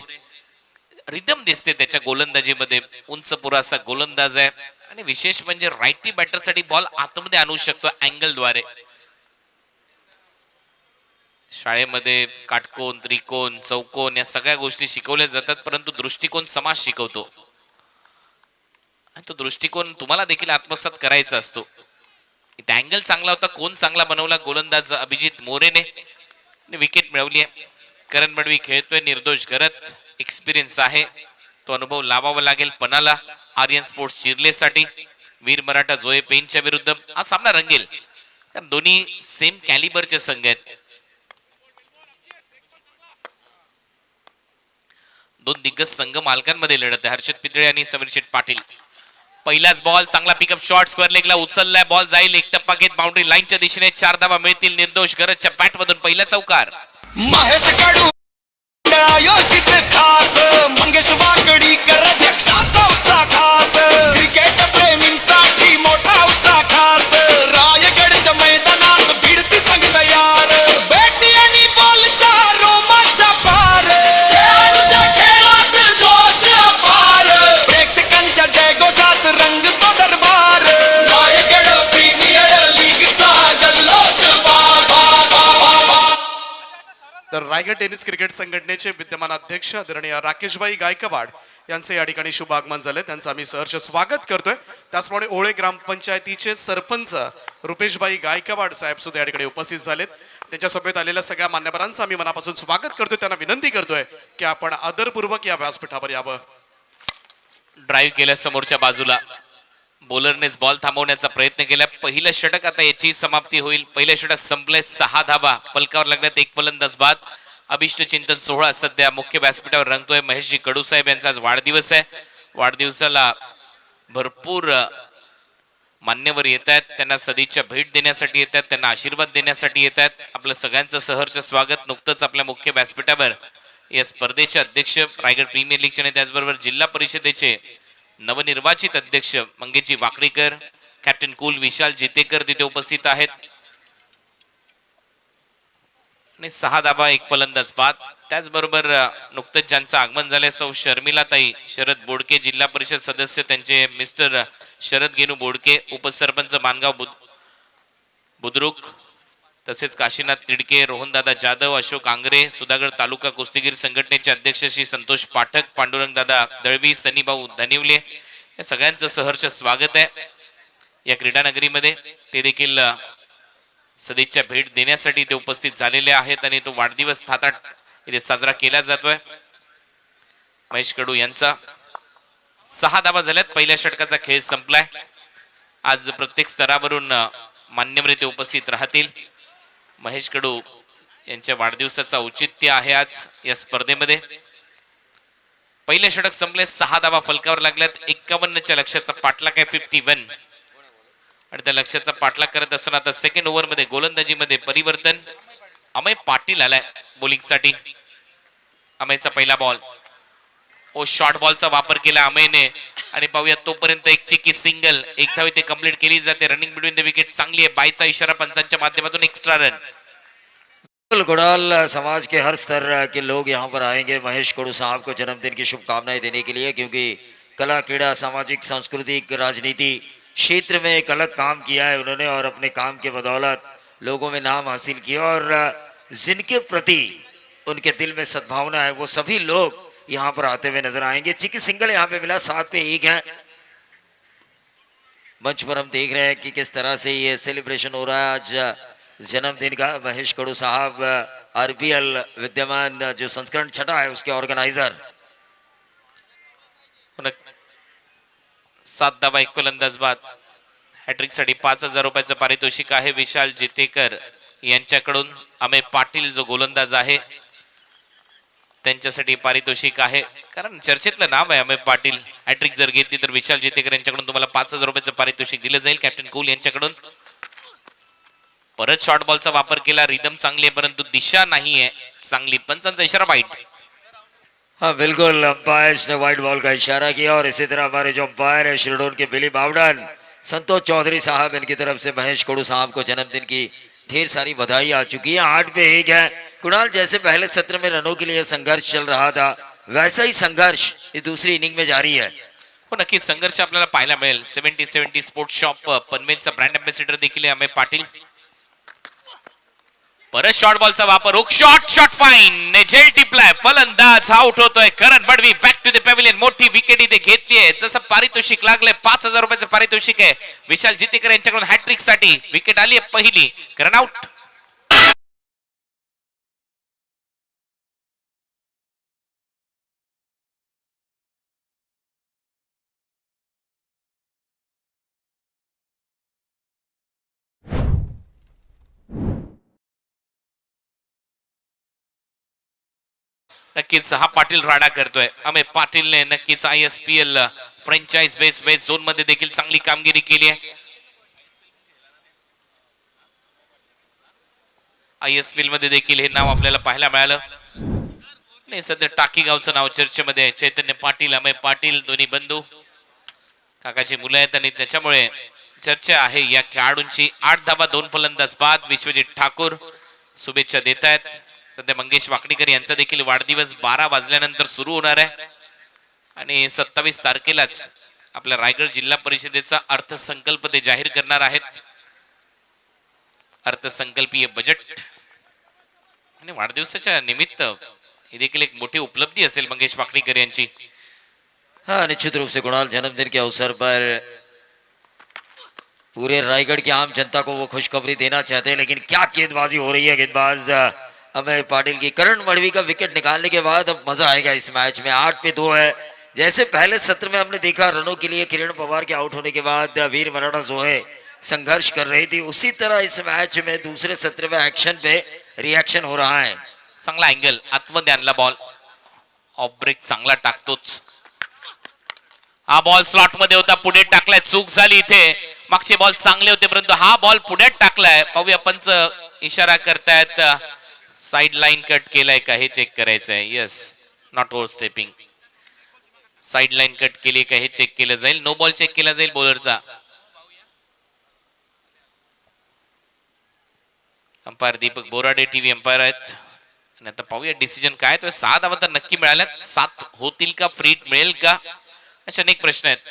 रिदम दिसते त्याच्या गोलंदाजीमध्ये. उंच पुरासा गोलंदाज आहे आणि विशेष म्हणजे राईटी बॅटर साठी बॉल आतमध्ये आणू शकतो अँगल द्वारे. शाळेमध्ये काटकोन, त्रिकोण, चौकोन या सगळ्या गोष्टी शिकवल्या जातात, परंतु दृष्टिकोन समाज शिकवतो आणि तो दृष्टिकोन तुम्हाला देखील आत्मसात करायचा असतो. इथे अँगल चांगला होता, कोण चांगला बनवला गोलंदाज अभिजित मोरेने. विकेट मिळवली आहे. करण मडवी खेळतोय निर्दोष करत. एक्सपिरियन्स आहे, तो अनुभव लावावा लागेल पणाला आर्यन स्पोर्ट्स चिरलेसाठी. वीर मराठा जोए पेनच्या विरुद्ध हा सामना रंगेल, कारण दोन्ही सेम कॅलिबरचे संघ आहेत. 2 दिग्गज संघ मालकांमध्ये लढत आहे, हर्षद पितळे आणि समीर शेठ पाटील. पहिलाच बॉल चांगला पिकअप शॉट स्क्वेअर लेगला उचललाय. बॉल जाईल एक टप्पा घेत बाउंड्री लाईनच्या दिशेने. 4 धावा मिळतील निर्दोष गरजच्या बॅट मधून. पहिला चौकार. महेश कडू आयोजित खास मंगेश वाकडीकर अध्यक्षाचा खास क्रिकेट प्रेमींसाठी मोठा उत्साह खास. रायगडच्या मैदानात भिडती संघ तयार. बॅटी आणि बॉलचा रोमांचा पार. खेळाडूच्या खेळात जोश अपार. प्रेक्षकांच्या जयघोषात रंगतो दरबार. रायगड प्रीमियर लीगचा जल्लोष तर रायगड टेनिस क्रिकेट संघटनेचे विद्यमान अध्यक्ष आदरणीय राकेशभाई गायकवाड यांचे या ठिकाणी शुभ आगमन झाले. त्यांचं आम्ही सहर्ष स्वागत करतोय. त्याचप्रमाणे ओळे ग्रामपंचायतीचे सरपंच रुपेशभाई गायकवाड साहेब सुद्धा या ठिकाणी उपस्थित झालेत. त्यांच्या सभेत आलेल्या सगळ्या मान्यवरांचं आम्ही मनापासून स्वागत करतोय. त्यांना विनंती करतोय की आपण आदरपूर्वक या व्यासपीठावर यावं. ड्राईव्ह केल्या समोरच्या बाजूला. बॉलरनेच बॉल थांबवण्याचा प्रयत्न केला. पहिलं षटक आता याची समाप्ती होईल. पहिलं षटक संपले. 6 धावा फलकावर लागण्यात. 1 फलंदाज बाद. अभिष्ट चिंतन सोहळा सध्या मुख्य व्यासपीठावर रंगतोय. महेशजी कडू साहेब यांचा आज वाढदिवस आहे. वाढदिवसाला भरपूर मान्यवर येत आहेत, त्यांना सदिच्छा भेट देण्यासाठी येतात, त्यांना आशीर्वाद देण्यासाठी येत आहेत. आपलं सगळ्यांचं सहर्ष स्वागत. नुकतंच आपल्या मुख्य व्यासपीठावर या स्पर्धेचे अध्यक्ष रायगड प्रीमियर लीगचे आणि त्याचबरोबर जिल्हा परिषदेचे नवनिर्वाचित अध्यक्ष मंगेशजी वाकडीकर, कॅप्टन कुल विशाल जितेकर तिथे उपस्थित आहेत आणि 6 धाबा 1 फलंदाज बाद. त्याचबरोबर नुकतंच ज्यांचं आगमन झालंय सौ शर्मिलाताई शरद बोडके, जिल्हा परिषद सदस्य त्यांचे मिस्टर शरद गेनू बोडके, उपसरपंच मानगाव बुद्रुक, तसेच काशीनाथ तिडके, रोहनदादा जाधव, अशोक आंग्रे, सुधागड तालुका कुस्तीगीर संघटनेचे अध्यक्ष श्री संतोष पाठक, पांडुरंगदादा दळवी, सनीभाऊ धनिवले, या सगळ्यांचं सहर्ष स्वागत आहे या क्रीडा नगरीमध्ये. ते देखील सदिच्छा भेट देण्यासाठी ते उपस्थित झालेले आहेत आणि तो वाढदिवस थाटात इथे साजरा केला जातोय. महेश कडू यांचा 6 धाबा झाल्यात. पहिल्या षटकाचा खेळ संपलाय. आज प्रत्येक स्तरावरून मान्यवर इथे उपस्थित राहतील. महेश कडू यांच्या वाढदिवसाचं औचित्य आहे आज या स्पर्धेमध्ये. पहिले षटक संपले, 6 धाबा फलकावर लागल्यात. 51च्या लक्ष्याचा पाठलाग आहे 51 आणि त्या लक्ष्याचा पाठलाग करत असताना आता सेकंड ओव्हर मध्ये गोलंदाजीमध्ये परिवर्तन. अमय पाटील आलाय बॉलिंगसाठी. अमयचा पहिला बॉल, ओ शॉर्ट बॉलचा वापर केला अमयने आणि पाहूया तोपर्यंत एक चिकी सिंगल, एक धाव इथे कंप्लीट केली जाते. रनिंग बिटवीन द विकेट चांगली आहे. बायचा इशारा पंचांच्या माध्यमातून एक्स्ट्रा रन. गुड़ाल समाज के हर स्तर के लोग यहाँ पर आएंगे महेश कडू साहब को जन्मदिन की शुभकामनाएं देने के लिए, क्योंकि कला, क्रीड़ा, सामाजिक, सांस्कृतिक, राजनीति क्षेत्र में एक अलग काम किया है उन्होंने और अपने काम के बदौलत लोगों में नाम हासिल किया और जिनके प्रति उनके दिल में सद्भावना है वो सभी लोग यहाँ पर आते हुए नजर आएंगे. चिकी सिंगल यहाँ पे मिला, 7 पे 1 है. मंच पर हम देख रहे हैं कि किस तरह से ये सेलिब्रेशन हो रहा है आज जन्मदिन का. महेश कडू साहब आरपीएल विद्यमान जो संस्करण 6 है उसके ऑर्गेनाइजर. 7 धाबा 1 फलंदाज बाद. हॅट्रिक साठी 5,000 रुपयाचं पारितोषिक आहे विशाल जितेकर यांच्याकडून. अमय पाटील जो गोलंदाज आहे त्यांच्यासाठी पारितोषिक आहे, कारण चर्चेतलं नाव आहे अमय पाटील. हॅट्रिक जर घेतली तर विशाल जितेकर यांच्याकडून तुम्हाला 5,000 रुपयाचं पारितोषिक दिलं जाईल. कॅप्टन कुल यांच्याकडून परत शॉर्ट बॉलचा वापर केला. रिदम चांगली आहे परंतु दिशा नाहीये चांगली. पंचांचा इशारा वाईट. हाँ बिल्कुल, अंपायर ने व्हाइट बॉल का इशारा किया और इसी तरह हमारे जो अंपायर है शिरडोन के बिली बावडन, संतोष चौधरी साहब, इनकी तरफ से महेश कडू साहब को जन्मदिन की ढेर सारी बधाई आ चुकी है. 8 पे 1 है. कुणाल, जैसे पहले सत्र में रनों के लिए संघर्ष चल रहा था वैसा ही संघर्ष इस दूसरी इनिंग में जारी है. हो नक्कीच संघर्ष आपल्याला पाहायला मिळेल. 70-70 स्पोर्ट्स शॉप पनवेलचा ब्रँड अँबॅसिडर देखील आहे अमय पाटील. परत शॉर्ट बॉलचा वापर. शॉट फाईन ने झेल टिपलाय. फलंदाज आउट होतोय. करण Badavi back to the pavilion. मोठी विकेट इथे घेतली आहे. जसं पारितोषिक लागलंय 5,000 रुपयाचं पारितोषिक आहे विशाल जितेकर यांच्याकडून. हॅट्रिक साठी विकेट आली आहे पहिली. करण आउट. नक्कीच हा पाटील राडा करतोय. अमय पाटीलने नक्कीच ISPL franchise base waste zone मध्ये देखील चांगली कामगिरी केली आहे. ISPL मध्ये देखील हे नाव आपल्याला पाहायला मिळालं. नाही सध्या टाकी गावचं नाव चर्चेमध्ये आहे. चैतन्य पाटील, अमय पाटील दोन्ही बंधू काकाची मुलं आहेत आणि त्याच्यामुळे चर्चा आहे या खेळाडूंची. 8 धाबा 2 फलंदाज बाद. विश्वजित ठाकूर शुभेच्छा देत आहेत. सध्या मंगेश वाकडीकर यांचा देखील वाढदिवस 12 वाजल्यानंतर सुरू होणार आहे आणि 27 तारखेलाच आपल्या रायगड जिल्हा परिषदेचा अर्थसंकल्प ते जाहीर करणार आहेत. अर्थसंकल्पीय बजेट आणि वाढदिवसाच्या निमित्त ही देखील एक मोठी उपलब्धी असेल मंगेश वाकडीकर यांची. हाँ निश्चित रूप से कुणाल, जन्मदिन के अवसर पर पूरे रायगढ़ की आम जनता को वो खुशखबरी देना चाहते हैं, लेकिन क्या गेंदबाजी हो रही है. गेंदबाज अमय पाटिल की. करण मड़वी का विकेट निकालने के बाद अब मजा आएगा इस मैच में. 8 पे 2 है. जैसे पहले सत्र में हमने देखा रनों के लिए किरण पवार के आउट होने के बाद वीर मराठा जोहे संघर्ष कर रही थी, उसी तरह इस मैच में दूसरे सत्र में एक्शन पे रिएक्शन हो रहा है. चांगला अँगल आतमध्ये आणला बॉल. ऑफ ब्रेक चांगला टाकतोच. हा बॉल स्लॉट मध्ये होता, पुढे टाकलाय. चूक झाली इथे. मागचे बॉल चांगले होते परंतु हा बॉल पुढे टाकलाय. पाहूया पंच इशारा करतायत. साइड लाईन कट केलाय का हे चेक करायचं आहे. Yes, not over stepping. Side line cut केली का हे चेक केलं जाईल. नो बॉल चेक केला जाईल बॉलरचा. Umpire Deepak Borade TV umpire आहेत. आणि आता पाहूया डिसिजन काय तो. 6 धावा तर नक्की मिळाल्यात. 7 होतील का, फ्री मिळेल का, असे अनेक प्रश्न आहेत.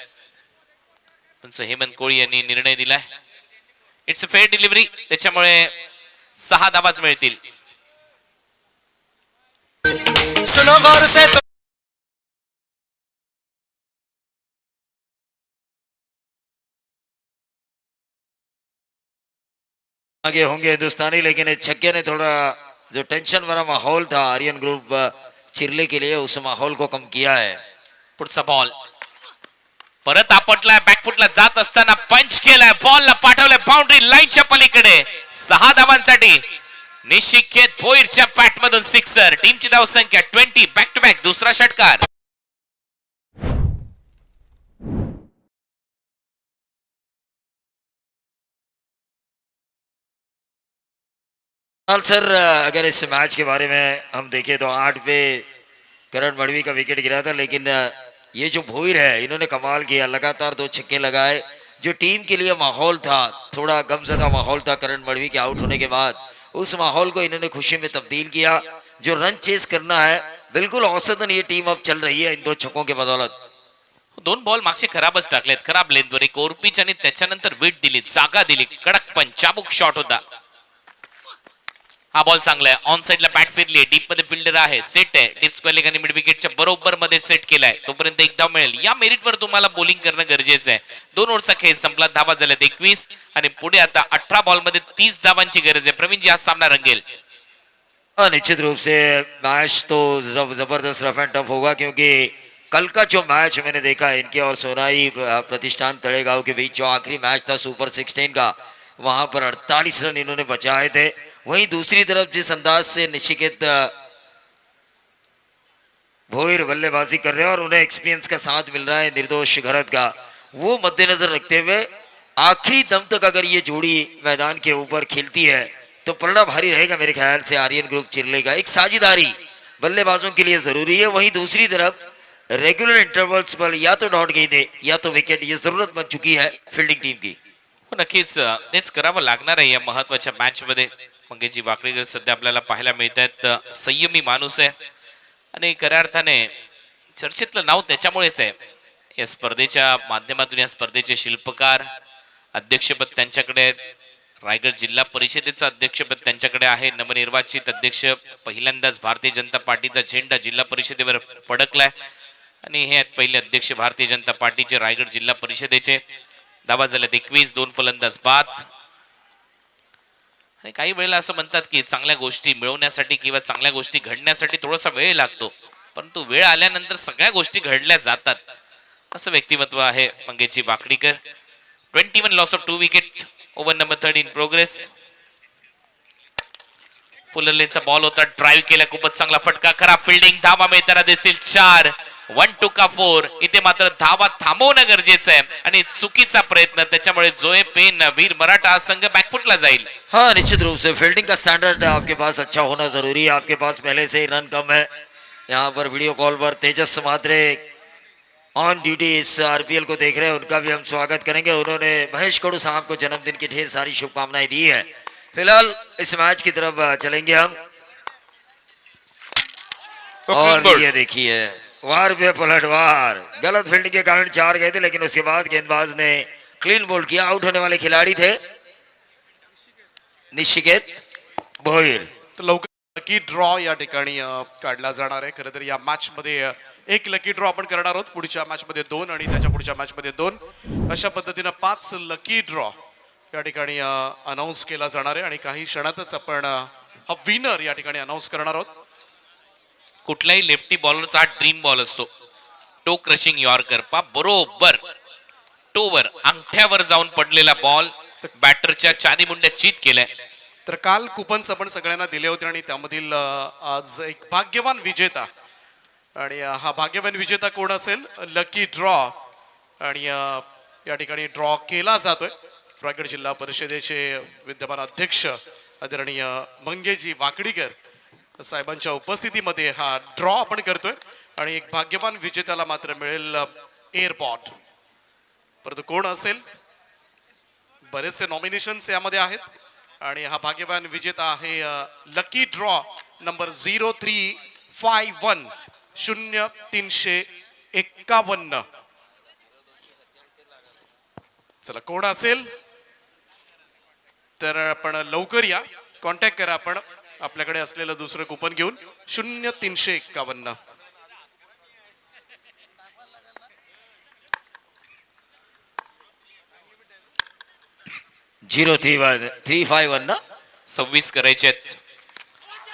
पण हेमंत कोळी यांनी निर्णय दिलाय. इट्स अ फेअर डिलिव्हरी, त्याच्यामुळे 6 धावाच मिळतील. आगे होंगे हिंदुस्तानी, लेकिन इस छक्के ने थोड़ा जो टेंशन भरा माहौल था आर्यन ग्रुप चिरले के लिए, उस माहौल को कम किया है. पुढचा बॉल परत आपटलाय. बॅकफुटला जात असताना पंच केलाय. बॉलला पाठवलाय बाउंड्री लाईनच्या पलीकडे. 6 धावांसाठी निशिकेत भोईरच्या पॅट मधून सिक्सर. टीमची धावसंख्या 20. बॅक टू बॅक दुसरा षटकार. सर, अगर इस मैच के बारे में हम देखें तो 8 पे करण मड़वी का विकेट गिरा था, लेकिन ये जो भोईर है इन्होंने कमाल किया. लगातार 2 छक्के लगाए. जो टीम के लिए माहौल था, थोड़ा गमज़दा माहौल था करण मड़वी के आउट होने के बाद, उस माहौल को इन्होंने खुशी में तब्दील किया. जो रन चेस करना है, बिल्कुल औसतन ये टीम अब चल रही है इन 2 छक्कों के बदौलत. 2 बॉल मागचे खराबच टाकलेत. खराब लेंथवर एक ओव्हरपिच आणि त्याच्यानंतर विट दिली, जागा दिली. कडक पण चाबूक शॉट होता. हा बॉल चांगला आहे. ऑन साइडला बॅट फिरली. डीप मध्ये फिल्डर आहे. सेट आहे. डीप स्क्वेअर मिड विकेटच्या बरोबर मध्ये सेट केलाय. तोपर्यंत एक धाव मिळेल. या मेरिटवर तुम्हाला बॉलिंग करणं गरजेचं आहे. 2 ओव्हरचा खेळ संपला. धावा झाल्यात 21 आणि पुढे आता 18 बॉल मध्ये 30 धावांची गरज आहे. प्रवीण जी, आज सामना रंगेल. निश्चित रूप से मैच तो जबरदस्त रफ एंड टफ होगा, क्योंकि कल का जो मैच मैंने देखा इनके और सोनाई प्रतिष्ठान तड़ेगांव के बीच, जो आखिरी मैच था सुपर 16 का, वहां पर 48 रन इन्होंने बचाए थे. वहीं दूसरी तरफ जिस अंदाज से निशिकेत भोईर बल्लेबाजी कर रहे हैं और उन्हें एक्सपीरियंस का साथ मिल रहा है निर्दोष घरत का, वो मद्देनजर रखते हुए आखिरी दम तक अगर ये जोड़ी मैदान के ऊपर खेलती है तो पलड़ा भारी रहेगा मेरे ख्याल से आर्यन ग्रुप चिरले का. एक साझेदारी बल्लेबाजों के लिए जरूरी है. वहीं दूसरी तरफ रेगुलर इंटरवल्स पर या तो डॉट गेंदे या तो विकेट, ये जरूरत बन चुकी है फील्डिंग टीम की. हो, नक्कीच तेच करावं लागणार आहे या महत्वाच्या मॅच मध्ये. मंगेशजी वाकडेकर सध्या आपल्याला पाहायला मिळत आहेत. संयमी माणूस आहे आणि खऱ्या अर्थाने चर्चेतलं नाव त्याच्यामुळेच आहे. या स्पर्धेच्या माध्यमातून या स्पर्धेचे शिल्पकार, अध्यक्षपद त्यांच्याकडे आहे. रायगड जिल्हा परिषदेचं अध्यक्षपद त्यांच्याकडे आहे. नवनिर्वाचित अध्यक्ष, पहिल्यांदाच भारतीय जनता पार्टीचा झेंडा जिल्हा परिषदेवर फडकलाय आणि हे आहेत पहिले अध्यक्ष भारतीय जनता पार्टीचे रायगड जिल्हा परिषदेचे. धावा झाल्यात 21. 2 फलंदाज बाद. आणि काही वेळेला असं म्हणतात की चांगल्या गोष्टी मिळवण्यासाठी किंवा चांगल्या गोष्टी घडण्यासाठी थोडासा वेळ लागतो, परंतु वेळ आल्यानंतर सगळ्या गोष्टी घडल्या जातात, असं व्यक्तिमत्व आहे मंगेशजी Wakdikar. 21 loss of 2 wicket. Over number 3 in progress. फुलरलेचा बॉल होता. ड्राईव्ह केला. खूपच चांगला फटका. खराब फिल्डिंग. धावा मिळताना दिसतील 4. 1 टू का 4. इथे मात्र धावा थांबवणं गरजेचं आहे आणि चुकीचा प्रयत्न, त्याच्यामुळे जोए पेन वीर मराठा संघ बॅकफुटला जाईल. हाँ, निश्चित रूप से फील्डिंग का स्टैंडर्ड आपके पास अच्छा होना जरूरी है. आपके पास पहले से ही रन कम है. यहाँ पर वीडियो कॉल पर तेजस मात्रे ऑन ड्यूटी इस आरपीएल को देख रहे हैं, उनका भी हम स्वागत करेंगे. उन्होंने महेश कड़ू साहब को जन्मदिन की ढेर सारी शुभकामनाएं दी है. फिलहाल इस मैच की तरफ चलेंगे हम. और ये देखिए, वार पे पलटवार. गलत फील्डिंग के कारण 4 गए थे, लेकिन उसके बाद गेंदबाज ने क्लीन बोल्ड किया. आउट होने वाले खिलाड़ी थे निशिकेत भोईर. तर लवकर लकी ड्रॉ या ठिकाणी काढला जाणार आहे. खरं तर या मॅच मध्ये एक लकी ड्रॉ आपण करणार आहोत. पुढच्या मॅच मध्ये 2 आणि त्याच्या पुढच्या मॅच मध्ये 2, अशा पद्धतीनं 5 लकी ड्रॉ या ठिकाणी अनाऊन्स केला जाणार आहे आणि काही क्षणातच आपण हा विनर या ठिकाणी अनाऊन्स करणार आहोत. कुठल्याही लेफ्टी बॉलरचा हा ड्रीम बॉल असतो. टो क्रशिंग यॉर्कर. पा बरोबर टोवर अंगठ्यावर जाऊन पडलेला बॉल बॅटरच्या चारी मुंड्या चीत केलाय. तर काल कुपन्स आपण सगळ्यांना दिले होते आणि त्यामधील आज एक भाग्यवान विजेता, आणि हा भाग्यवान विजेता कोण असेल? Lucky draw. आणि या ठिकाणी ड्रॉ केला जातोय. रायगड जिल्हा परिषदेचे विद्यमान अध्यक्ष आदरणीय मंगेशजी वाकडीकर साहेबांच्या उपस्थितीमध्ये हा ड्रॉ आपण करतोय आणि एक भाग्यवान विजेत्याला मात्र मिळेल एअरपॉड. परंतु कोण असेल? बरेचसे नॉमिनेशन्स यामध्ये आहेत. आणि हा भाग्यवान विजेता आहे लकी ड्रॉ नंबर 0351 0351. चला कोण असेल तर आपण लवकर या, कॉन्टॅक्ट करा आपण आपल्याकडे असलेलं दुसरं कुपन घेऊन 0351. 0351 ना 26 करायचे आहेत.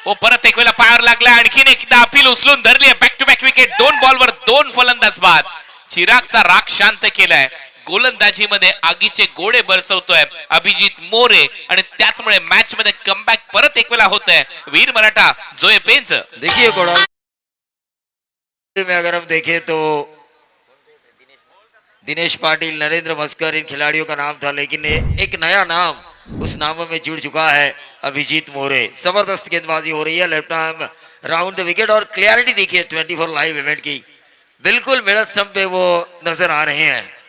ओ परत एक वेळा पायावर लागला, आणखीन एकदा अपील उचलून धरली. बॅक टू बॅक विकेट, 2 बॉलवर 2 फलंदाज बाद. चिरागचा राग शांत केलाय. गोलंदाजीमध्ये आगीचे गोळे बरसवतोय अभिजित मोरे आणि त्याचमुळे मॅच मध्ये कमबॅक परत एक वेळा होत आहे वीर मराठा जोए पेंच. देखिए कोड़ा में अगर हम देखें तो दिनेश पाटिल, नरेंद्र मस्कर इन खिलाड़ियों का नाम था, लेकिन एक नया नाम उस नाम में जुड़ चुका है अभिजीत मोरे. जबरदस्त गेंदबाजी हो रही है, left arm round the wicket और क्लियरिटी देखिए 24 लाइव इवेंट की, बिल्कुल मिडल स्टंप पे वो नजर आ रहे हैं.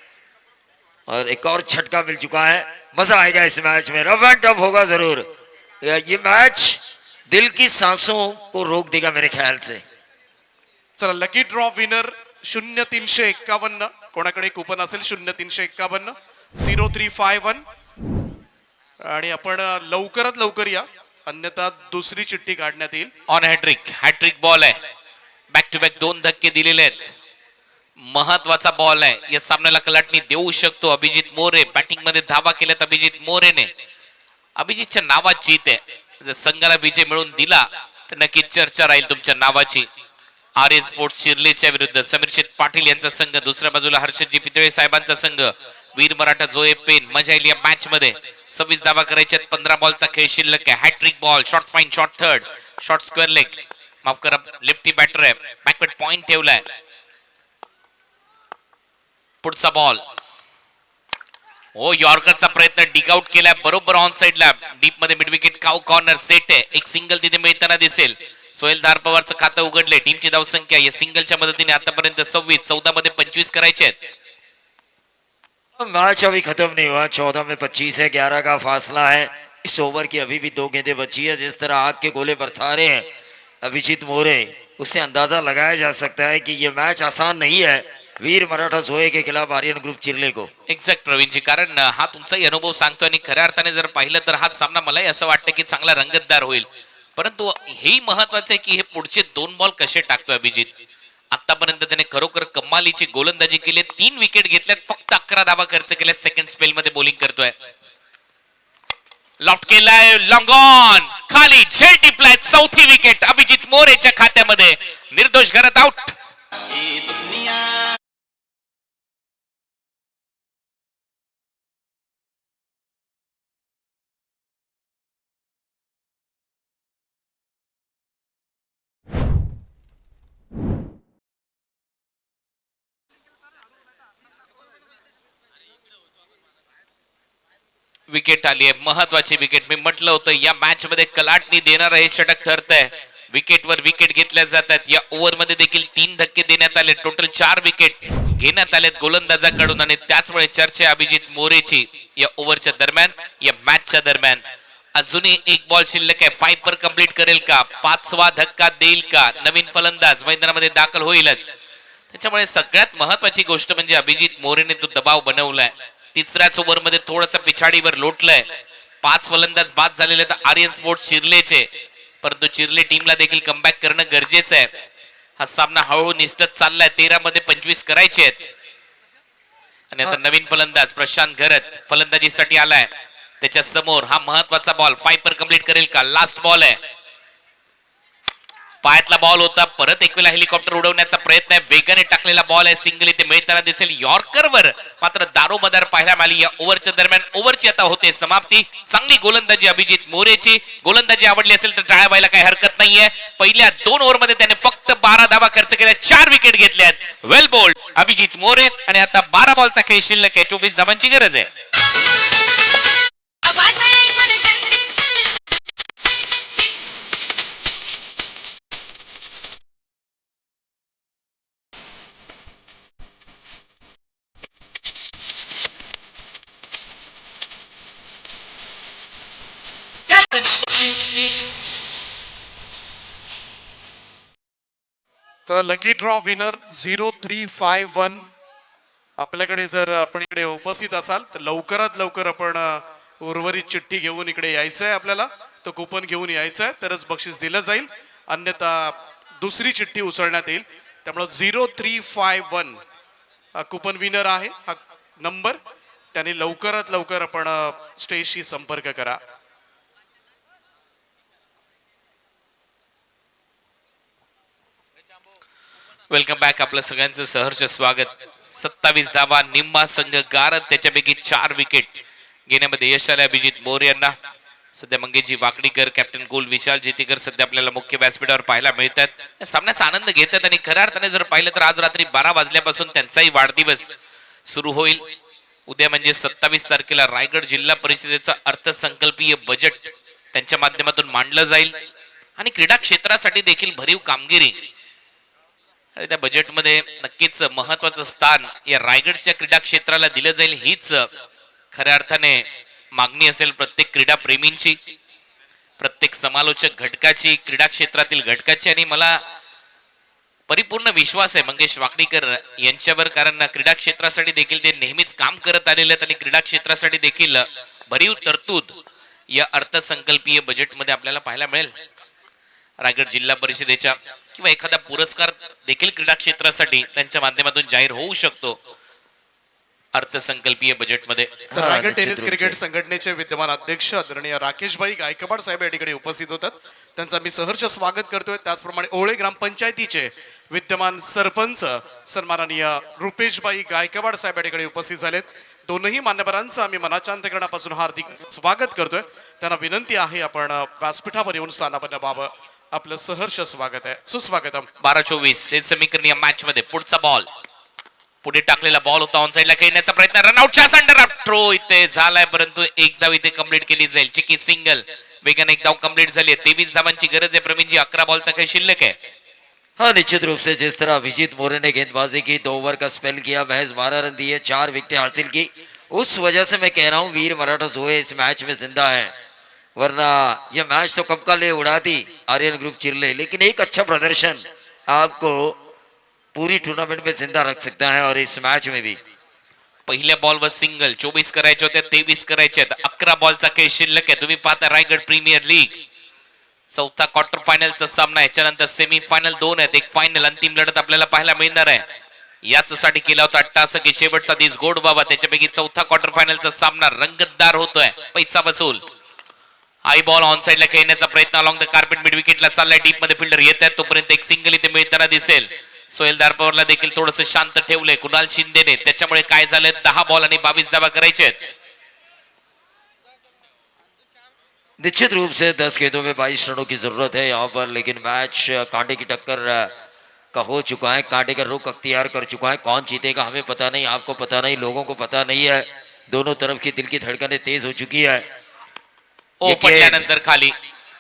और एक और झटका मिल चुका है. मजा आएगा इस मैच में, रफ एंड टफ होगा जरूर. ये मैच दिल की सांसों को रोक देगा मेरे ख्याल से. चला लकी ड्रॉ विनर 0351. कोणाकडे कुपन असेल 0351 0351. आणि आपण लवकरात लवकर या, अन्यथा दुसरी चिठ्ठी काढण्यात येईल. ऑन हॅट्रिक बॉल आहे. बॅक टू बॅक 2 धक्के दिलेले आहेत. महत्वाचा बॉल आहे, या सामन्याला कलाटणी देऊ शकतो अभिजित मोरे. बॅटिंग मध्ये धावा केल्यात अभिजित मोरेने. अभिजितच्या नावात जीत आहे. जर संघाला विजय मिळवून दिला तर नक्कीच चर्चा राहील तुमच्या नावाची. आर्यन स्पोर्ट्स चिर्लेच्या विरुद्ध समीर शेठ पाटील यांचा संघ, दुसऱ्या बाजूला हर्षदजी पितळे साहेबांचा संघ. वीर मराठा जोए पेन. मजा येईल या मॅच मध्ये. 26 धावा करायच्या, 15 बॉलचा खेळ शिल्लक आहे. Hat trick ball, short fine, short third, short square leg, माफ करा लेफ्टी बॅटर आहे. बॅकवर्ड पॉइंट ठेवलाय. पुढचा बॉल, ओ यॉर्करचा प्रयत्न, डिग आउट केलाय बरोबर ऑन साइडला. डीप मध्ये mid wicket cow corner set आहे. एक सिंगल तिथे मिळताना दिसेल. सोहेल धारपवारचं खातं उघडले. टीमची धावसंख्या या सिंगलच्या मदतीने आतापर्यंत 26, 14 मध्ये 25 करायचे आहेत. मैच अभी खत्म नहीं हुआ, 14 में 25 है, 11 का फासला है. इस ओवर की अभी भी 2 गेंदें बची है. जिस तरह आग के गोले बरसा रहे हैं अभिजीत मोरे, उससे अंदाजा लगाया जा सकता है कि ये मैच आसान नहीं है वीर मराठा जोए के खिलाफ आर्यन ग्रुप चिर्ले को. एक्झॅक्ट प्रवीणजी, कारण हा तुमचाही अनुभव सांगतो आणि खऱ्या अर्थाने जर पाहिलं तर हा सामना मलाही असं वाटतं की चांगला रंगतदार होईल. परंतु हेही महत्वाचं आहे की हे पुढचे 2 बॉल कसे टाकतोय अभिजित. आतापर्यंत त्याने खरोखर कमालीची गोलंदाजी केली. 3 विकेट घेतल्यात, फक्त 11 धावा खर्च केल्या. सेकंड स्पेल मध्ये बॉलिंग करतोय. लॉफ्ट केलाय, लॉंग ऑन, खाली झेल टिपलाय. 4थी विकेट अभिजित मोरेच्या खात्यामध्ये. निर्दोष घरात आउट. विकेट आली आहे, महत्वाची विकेट. मी म्हटलं होतं या मॅच मध्ये कलाटणी देणार हे षटक ठरतंय. विकेटवर विकेट घेतल्या जातात. या ओव्हर मध्ये देखील 3 धक्के देण्यात आले. टोटल 4 विकेट घेण्यात आलेत गोलंदाजाकडून आणि त्याचमुळे चर्चा अभिजित मोरेची या ओव्हरच्या दरम्यान, या मॅचच्या दरम्यान. अजूनही 1 बॉल शिल्लक आहे. 5 पर कंप्लीट करेल का, 5वा धक्का देईल का, नवीन फलंदाज मैदानामध्ये दाखल होईलच. त्याच्यामुळे सगळ्यात महत्वाची गोष्ट म्हणजे अभिजित मोरेने तो दबाव बनवलाय. तिसऱ्याच ओव्हर मध्ये थोडंसं पिछाडीवर लोटलंय. 5 फलंदाज बाद झालेले तर आर्यन स्पोर्ट्स चिर्लेचे, परंतु चिर्ले टीमला देखील कमबॅक करणं गरजेचं आहे. हा सामना हळूहळू निष्ठच चाललाय. 13 मध्ये 25 करायचे आहेत. आणि आता नवीन फलंदाज प्रशांत घरत फलंदाजीसाठी आलाय. त्याच्या समोर हा महत्वाचा बॉल 5 पर कंप्लीट करेल का, लास्ट बॉल आहे. पायातला बॉल होता. परत एक वेळा हेलिकॉप्टर उडवण्याचा प्रयत्न आहे. वेगाने टाकलेला बॉल आहे. सिंगल इथे मिळताना दिसेल. यॉर्करवर मात्र दारोमदार पाहायला मिळाली. या ओव्हरच्या दरम्यान ओव्हरची आता होते समाप्ती. चांगली गोलंदाजी अभिजित मोरेची. गोलंदाजी आवडली असेल तर टाळ्या व्हायला काही हरकत नाहीये. पहिल्या 2 ओव्हर मध्ये त्याने फक्त 12 धावा खर्च केल्या, 4 विकेट घेतल्यात. वेल बोल्ड अभिजित मोरे. आणि आता 12 बॉलचा खेळ शिल्लक आहे. 24 धावांची गरज आहे. तर लकी ड्रॉ विनर 0351 आपल्याकडे जर आपण इकडे उपस्थित असाल तर लवकरात लवकर आपण उर्वरित चिठ्ठी घेऊन इकडे यायचं आहे. आपल्याला तो कुपन घेऊन यायचं आहे तरच बक्षीस दिलं जाईल, अन्यथा दुसरी चिठ्ठी उचलण्यात येईल. त्यामुळे 0351 हा कुपन विनर आहे, हा नंबर. त्याने लवकरात लवकर आपण स्टेजशी संपर्क करा. Welcome back. आपलं सगळ्यांचं सहर्ष स्वागत. 27 धावा निम्मा संघ गारद, त्याच्यापैकी 4 विकेट घेण्यामध्ये यश आले अभिजित मोरे यांना. सध्या मंगेशजी वाकडीकर, कॅप्टन कुल, विशाल जेतीकर सध्या आपल्याला मुख्य व्यासपीठावर पाहायला मिळतात. या सामन्याचा आनंद घेतात आणि खऱ्या अर्थाने जर पाहिलं तर आज रात्री 12 वाजल्यापासून त्यांचाही वाढदिवस सुरू होईल. उद्या म्हणजे 27 तारखेला रायगड जिल्हा परिषदेचा अर्थसंकल्पीय बजेट त्यांच्या माध्यमातून मांडलं जाईल आणि क्रीडा क्षेत्रासाठी देखील भरीव कामगिरी आणि त्या बजेटमध्ये नक्कीच महत्वाचं स्थान या रायगडच्या क्रीडा क्षेत्राला दिलं जाईल. हीच खऱ्या अर्थाने मागणी असेल प्रत्येक क्रीडा प्रेमींची, प्रत्येक समालोचक घटकाची, क्रीडा क्षेत्रातील घटकाची. आणि मला परिपूर्ण विश्वास आहे मंगेश वाकडीकर यांच्यावर, कारण क्रीडा क्षेत्रासाठी देखील ते नेहमीच काम करत आलेले आहेत आणि क्रीडा क्षेत्रासाठी देखील भरीव तरतूद या अर्थसंकल्पीय बजेटमध्ये आपल्याला पाहायला मिळेल. रायगड जिल्हा परिषदेच्या किंवा एखादा पुरस्कार देखील क्रीडा क्षेत्रासाठी त्यांच्या माध्यमातून जाहीर होऊ शकतो अर्थसंकल्पीय बजेटमध्ये. तर हा, रायगड निश्चित टेनिस रूप क्रिकेट से. संघटनेचे विद्यमान अध्यक्ष आदरणीय राकेशभाई गायकवाड साहेब या ठिकाणी उपस्थित होतात. त्यांचं मी सहर्ष स्वागत करतोय. त्याचप्रमाणे ओळे ग्रामपंचायतीचे विद्यमान सरपंच सन्माननीय रुपेशभाई गायकवाड साहेब या ठिकाणी उपस्थित झालेत. दोनही मान्यवरांचं आम्ही मनाच्या अंतःकरणापासून हार्दिक स्वागत करतोय. त्यांना विनंती आहे आपण व्यासपीठावर येऊन स्थानापन्न व्हावं. आपलं सहर्ष स्वागत आहे, सुस्वागतम. 12-24 हे समीकरण या मॅच मध्ये. पुढचा बॉल, पुढे टाकलेला बॉल होता, ऑन साइडला खेळण्याचा प्रयत्न, रनआउटच्या संदर्भात थ्रो इथे झालाय, परंतु एक धाव इथे कंप्लीट केली जाईल. चिकी सिंगल, वेगाने एक धाव कंप्लीट झाली आहे. 23 धावांची गरज आहे प्रवीणजी. 11 बॉलचा काही शिल्लक आहे. हाँ, निश्चित रूप से जिस तरह अभिजीत मोरे ने गेंदबाजी की, 2 ओवर का स्पेल किया, महज 12 रन दिए, 4 विकेटें हासिल की, उस वजह से मैं कह रहा हूँ वीर मराठा जोए इस मैच में जिंदा है. वरना ये मैच तो कब का ले उड़ाती आर्यन ग्रुप चिरले. लेकिन एक अच्छा प्रदर्शन आपको पूरी टूर्नामेंट में जिंदा रख सकता है और इस मैच में भी. पहिल्या बॉलवर सिंगल, 24 करायचे होते, 23 करायचे आहेत. 11 बॉलचा काही शिल्लक आहे. तुम्ही पाहता रायगड प्रीमियर लीग चौथा क्वार्टर फायनलचा सामना. याच्यानंतर सेमी फायनल 2 आहेत, एक फायनल, अंतिम लढत आपल्याला पाहायला मिळणार आहे. याचसाठी केला होता अट्टासकी शेवटचा दिस गोड बाबा. त्याच्यापैकी चौथा क्वार्टर फायनलचा सामना रंगतदार होतोय, पैसा वसूल. हाय बॉल ऑन साइडला खेळण्याचा प्रयत्न, अलॉंग द कार्पेट मिड विकेटला चाललाय. डीप मध्ये फिल्डर येत आहेत, तोपर्यंत एक सिंगल इथे मिळताना दिसेल. सोहेल दारपवरला देखील थोडस शांत ठेवलंय कुणाल शिंदेने. त्याच्यामुळे काय झालंय, 10 बॉल आणि 22 धावा करायचे आहेत. निश्चित रूप से 10 गेंदों में 22 रनों की जरूरत है यहाँ पर. लेकिन मैच कांटे की टक्कर का हो चुका है, कांटे का रुख अख्तियार कर चुका है. कौन जीतेगा हमें पता नहीं, आपको पता नहीं, लोगों को पता नहीं है. दोनों तरफ की दिल की धड़कनें तेज हो चुकी है. ओ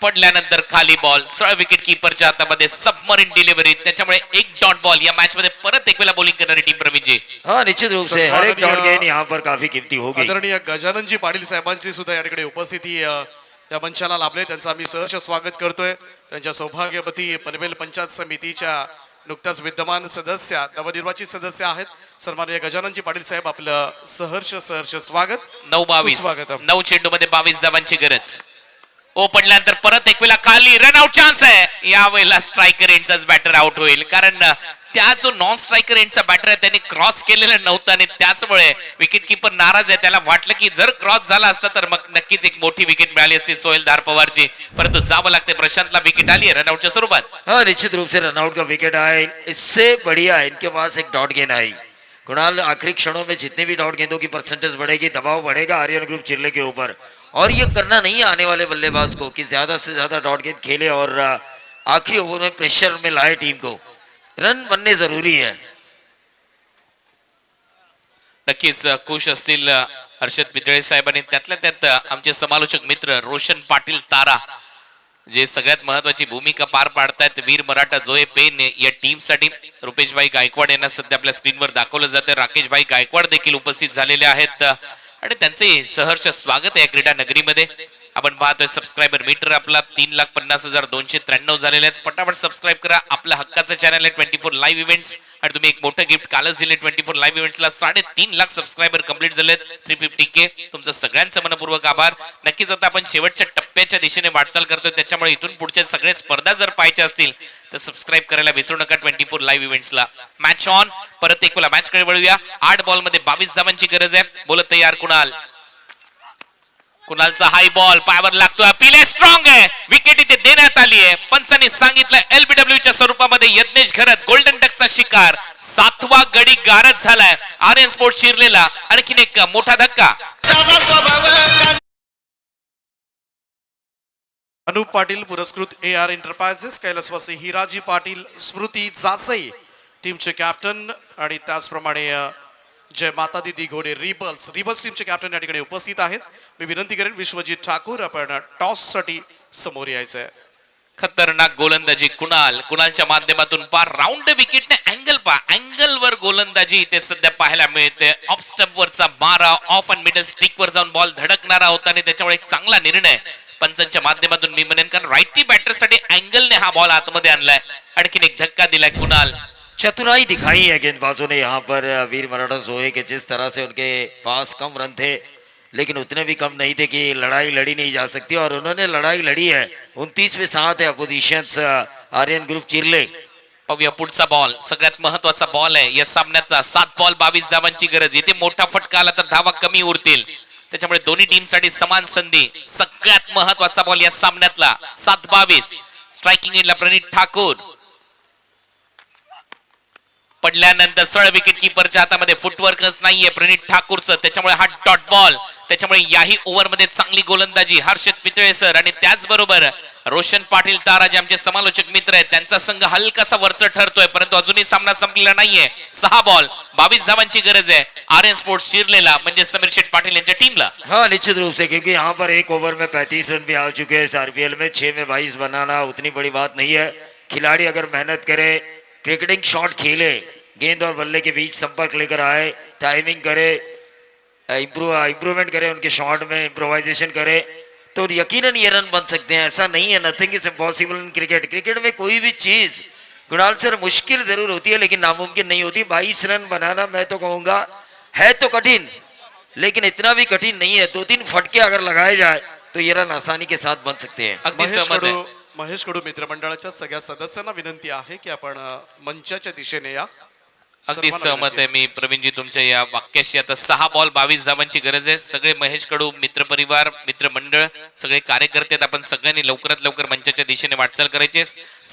पडल्यानंतर खाली बॉल, सरळ विकेट कीपरच्या हातामध्ये सबमरीन डिलिव्हरी. त्याच्यामुळे एक डॉट बॉल. या मॅच मध्ये परत एक वेळा बॉलिंग करणारी टीम प्रवीणजी. हाँ, निश्चित रूप से हर एक डॉट गेंद यहाँ पर काफी कीमती होगी. आदरणीय गजाननजी पाटील साहेबांची सुद्धा या ठिकाणी उपस्थिती या मंचाला लाभले. त्यांचं आम्ही सहर्ष स्वागत करतोय. त्यांच्या सौभाग्यवती पनवेल पंचायत समितीच्या नुकत्याच विद्यमान सदस्य, नवनिर्वाचित सदस्य आहेत सन्माननीय गजाननजी पाटील साहेब. आपलं सहर्ष स्वागत. 9-22, सुस्वागतम. 9 चेंडूमध्ये 22 धावांची गरज. ओ पडल्यानंतर परत एक वेळा खाली, रनआउट चान्स आहे. यावेळेला स्ट्रायकर एंडचाच बॅटर आउट होईल, कारण त्या जो नॉन स्ट्रायकर एंडचा बॅटर आहे त्यांनी क्रॉस केलेला नव्हता आणि त्याचमुळे विकेट किपर नाराज आहे. त्याला वाटलं की जर क्रॉस झाला असता तर मग नक्कीच एक मोठी विकेट मिळाली असती सोहेल धारपवारची, परंतु जावं लागते. प्रशांतला विकेट आली आहे रनआउटच्या स्वरूपात. हाँ, निश्चित रूप से रनआउट का विकेट आए, इससे बढ़िया इनके पास एक डॉट गेंद आई. कुणाल, आखिरी क्षणों में जितने भी डॉट गेंदों की परसेंटेज बढ़ेगी, दबाव बढ़ेगा आर्यन ग्रुप चिल्ले के ऊपर. और ये करना नहीं है आने वाले बल्लेबाज को कि ज्यादा से ज्यादा डॉट गेंद खेले और आखिरी ओवर में प्रेशर में लाए टीम को. रन बनने जरूरी है. नक्कीच खुश असतील हर्षद पितळे साहेब आणि त्यातल्या त्यात आमचे समालोचक मित्र रोशन पाटील तारा, जे सगळ्यात महत्वाची भूमिका पार पाडतायत. वीर मराठा जोए पेन या टीम साठी रुपेशभाई गायकवाड यांना सध्या आपल्या स्क्रीनवर दाखवलं जातं. राकेशभाई गायकवाड देखील उपस्थित झालेले आहेत आणि त्यांचे सहर्ष स्वागत आहे क्रीडा नगरीमध्ये. आपण पाहतोय सबस्क्रायबर मीटर आपला 3,50,293 झालेले आहेत. फटाफट सबस्क्राईब करा. आपल्या हक्काचं चॅनल आहे 24 लाईव्ह इव्हेंट्स आणि तुम्ही एक मोठं गिफ्ट कालच दिले 24 लाईव्ह इव्हेंट्सला. 3.5 लाख सबस्क्रायबर कंप्लीट झालेत. 350K तुमचं सगळ्यांचं मनपूर्वक आभार. नक्कीच आता आपण शेवटच्या टप्प्याच्या दिशेने वाटचाल करतोय, त्याच्यामुळे इथून पुढचे सगळे स्पर्धा जर पाहायचे असतील तर सबस्क्राईब करायला विसरू नका 24 लाईव्ह इव्हेंट्सला. Match on. परत एक वेळा मॅच कडे वळूया. 8 बॉल मध्ये 22 धावांची गरज आहे. बोलत तयार कुणालचा हाय बॉल पायावर लागतोय. अपील आहे, स्ट्रॉंग आहे. विकेट इथे देण्यात आली आहे. पंचांनी सांगितलं LBW च्या स्वरूपामध्ये यज्ञेश घरत गोल्डन डकचा शिकार. 7वा गडी गारद झालाय. आर्यन स्पोर्ट्स शिरलेला आणखीन एक मोठा धक्का. अनुप पाटील पुरस्कृत AR एंटरप्राइजेस, कैलासवासी हिराजी पाटील, स्मृती जासई टीमचे कॅप्टन आणि त्याचप्रमाणे जय माता दीदी घोडे रिबल्स टीमचे कॅप्टन या ठिकाणी उपस्थित आहेत. मी विनंती करेन विश्वजित ठाकूर आपण टॉस साठी समोर यायचं आहे. खतरनाक गोलंदाजी कुणालच्या माध्यमातून पार राऊंड विकेटने अँगल वर गोलंदाजी इथे सध्या पाहायला मिळते. ऑफ स्टंप वरचा मारा, ऑफ अँड मिडल स्टिक वर जाऊन बॉल धडकणारा होता आणि त्याच्यामुळे एक चांगला निर्णय पंचांच्या माध्यमातून मी म्हणेन, कारण राईटी बॅटर साठी अँगलने हा बॉल आतमध्ये आणलाय. आणखीन एक धक्का दिलाय कुणाल. चतुराई दिखाई है गेंदबाजों ने यहाँ पर. वीर मराठा जोहे के जिस तरह से उनके पास कम रन थे लेकिन उतने भी कम नहीं थे कि लड़ाई लड़ी नहीं जा सकती, और उन्होंने लड़ाई लड़ी है. 29वें 7 है अपोजिशन्स आर्यन ग्रुप चिरले. पाहूया पुढचा बॉल, सगळ्यात महत्वाचा बॉल आहे या सामन्याचा. 7 बॉल 22 धावांची गरज. इथे मोठा फटका आला तर धावा कमी उरतील, त्याच्यामुळे दोन्ही टीम साठी समान संधी. सगळ्यात महत्वाचा बॉल या सामन्यातला. 7-22. स्ट्रायकिंग एंडला प्रणित ठाकूर. पडल्यानंतर सरळ विकेट किपरच्या हातामध्ये फुटवर्कच नाहीये प्रणित ठाकूरचं, त्याच्यामुळे हा डॉट बॉल. त्याच्यामुळे याही ओव्हर मध्ये चांगली गोलंदाजी हर्षद पितळे सर आणि त्याचबरोबर रोशन पाटील तारा जे आमचे समालोचक मित्र आहेत त्यांचा संघ हलकासा वरचढ ठरतोय, परंतु अजूनही सामना संपलेला नाहीये. 6 बॉल 22 धावांची गरज आहे आर्यन स्पोर्ट्स शिरलेला म्हणजे समीर शेठ पाटील यांच्या टीमला. हाँ निश्चित रूप से, क्योंकि यहाँ पर एक ओवर में 35 रन भी आ चुके हैं. इस RPL में 6 में 22 बनाना उतनी बड़ी बात नहीं है. खिलाड़ी अगर मेहनत करे, क्रिकेटिंग शॉट खेले, गेंद और बल्ले के बीच संपर्क लेकर आए, टाइमिंग करे, इम्प्रूवमेंट करे उनके शॉट में, इम्प्रोवाइजेशन करे, तो यकीनन ये रन बन सकते हैं. ऐसा नहीं है, nothing is impossible in cricket में कोई भी चीज कुणाल सर मुश्किल जरूर होती है लेकिन नामुमकिन नहीं होती. 22 रन बनाना मैं तो कहूंगा है तो कठिन, लेकिन इतना भी कठिन नहीं है. 2-3 फटके अगर लगाए जाए तो ये रन आसानी के साथ बन सकते हैं. अगदी सहमत आहे. महेश कडू मित्रमंडळाच्या सगळ्या सदस्यांना विनंती आहे की आपण मंचाच्या दिशेने या. अगदी सर्वांना सहमत विनंती आहे मी प्रवीणजी तुमच्या या वाक्याशी. आता 6 बॉल 22 धावांची गरज आहे. सगळे महेश कडू मित्रपरिवार मित्रमंडळ सगळे कार्यकर्ते आपण सगळ्यांनी लवकरात लवकर मंचाच्या दिशेने वाटचाल करायची.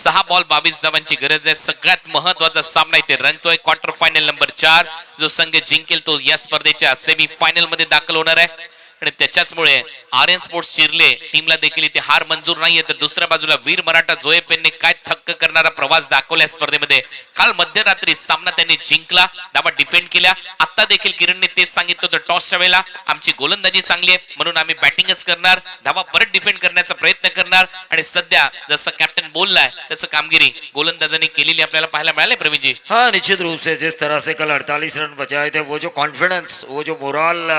6 बॉल 22 धावांची गरज आहे. सगळ्यात महत्वाचा सामना इथे रंगतोय. क्वार्टर फायनल नंबर 4 जो संघ जिंकेल तो या स्पर्धेच्या सेमी फायनल मध्ये दाखल होणार आहे. आणि त्याच्याचमुळे आर्यन स्पोर्ट्स चिरले टीमला देखील इथे हार मंजूर नाहीये. तर दुसऱ्या बाजूला वीर मराठा जोहे पेनने काय थक्क करणारा प्रवास दाखवला स्पर्धेमध्ये. काल मध्यरात्री सामना त्यांनी जिंकला, धावा डिफेंड केल्या. आता देखील किरणने तेच सांगितलं होतं टॉसच्या वेळेला आमची गोलंदाजी चांगली आहे म्हणून आम्ही बॅटिंगच करणार, धावा परत डिफेंड करण्याचा प्रयत्न करणार. आणि सध्या जसं कॅप्टन बोललाय तसं कामगिरी गोलंदाजांनी केलेली आपल्याला पाहायला मिळाले. प्रवीणजी हाँ निश्चित रूप से, जिस तरह से कल 48 रन बचाए थे, वो जो कॉन्फिडेंस, वो जो मोराल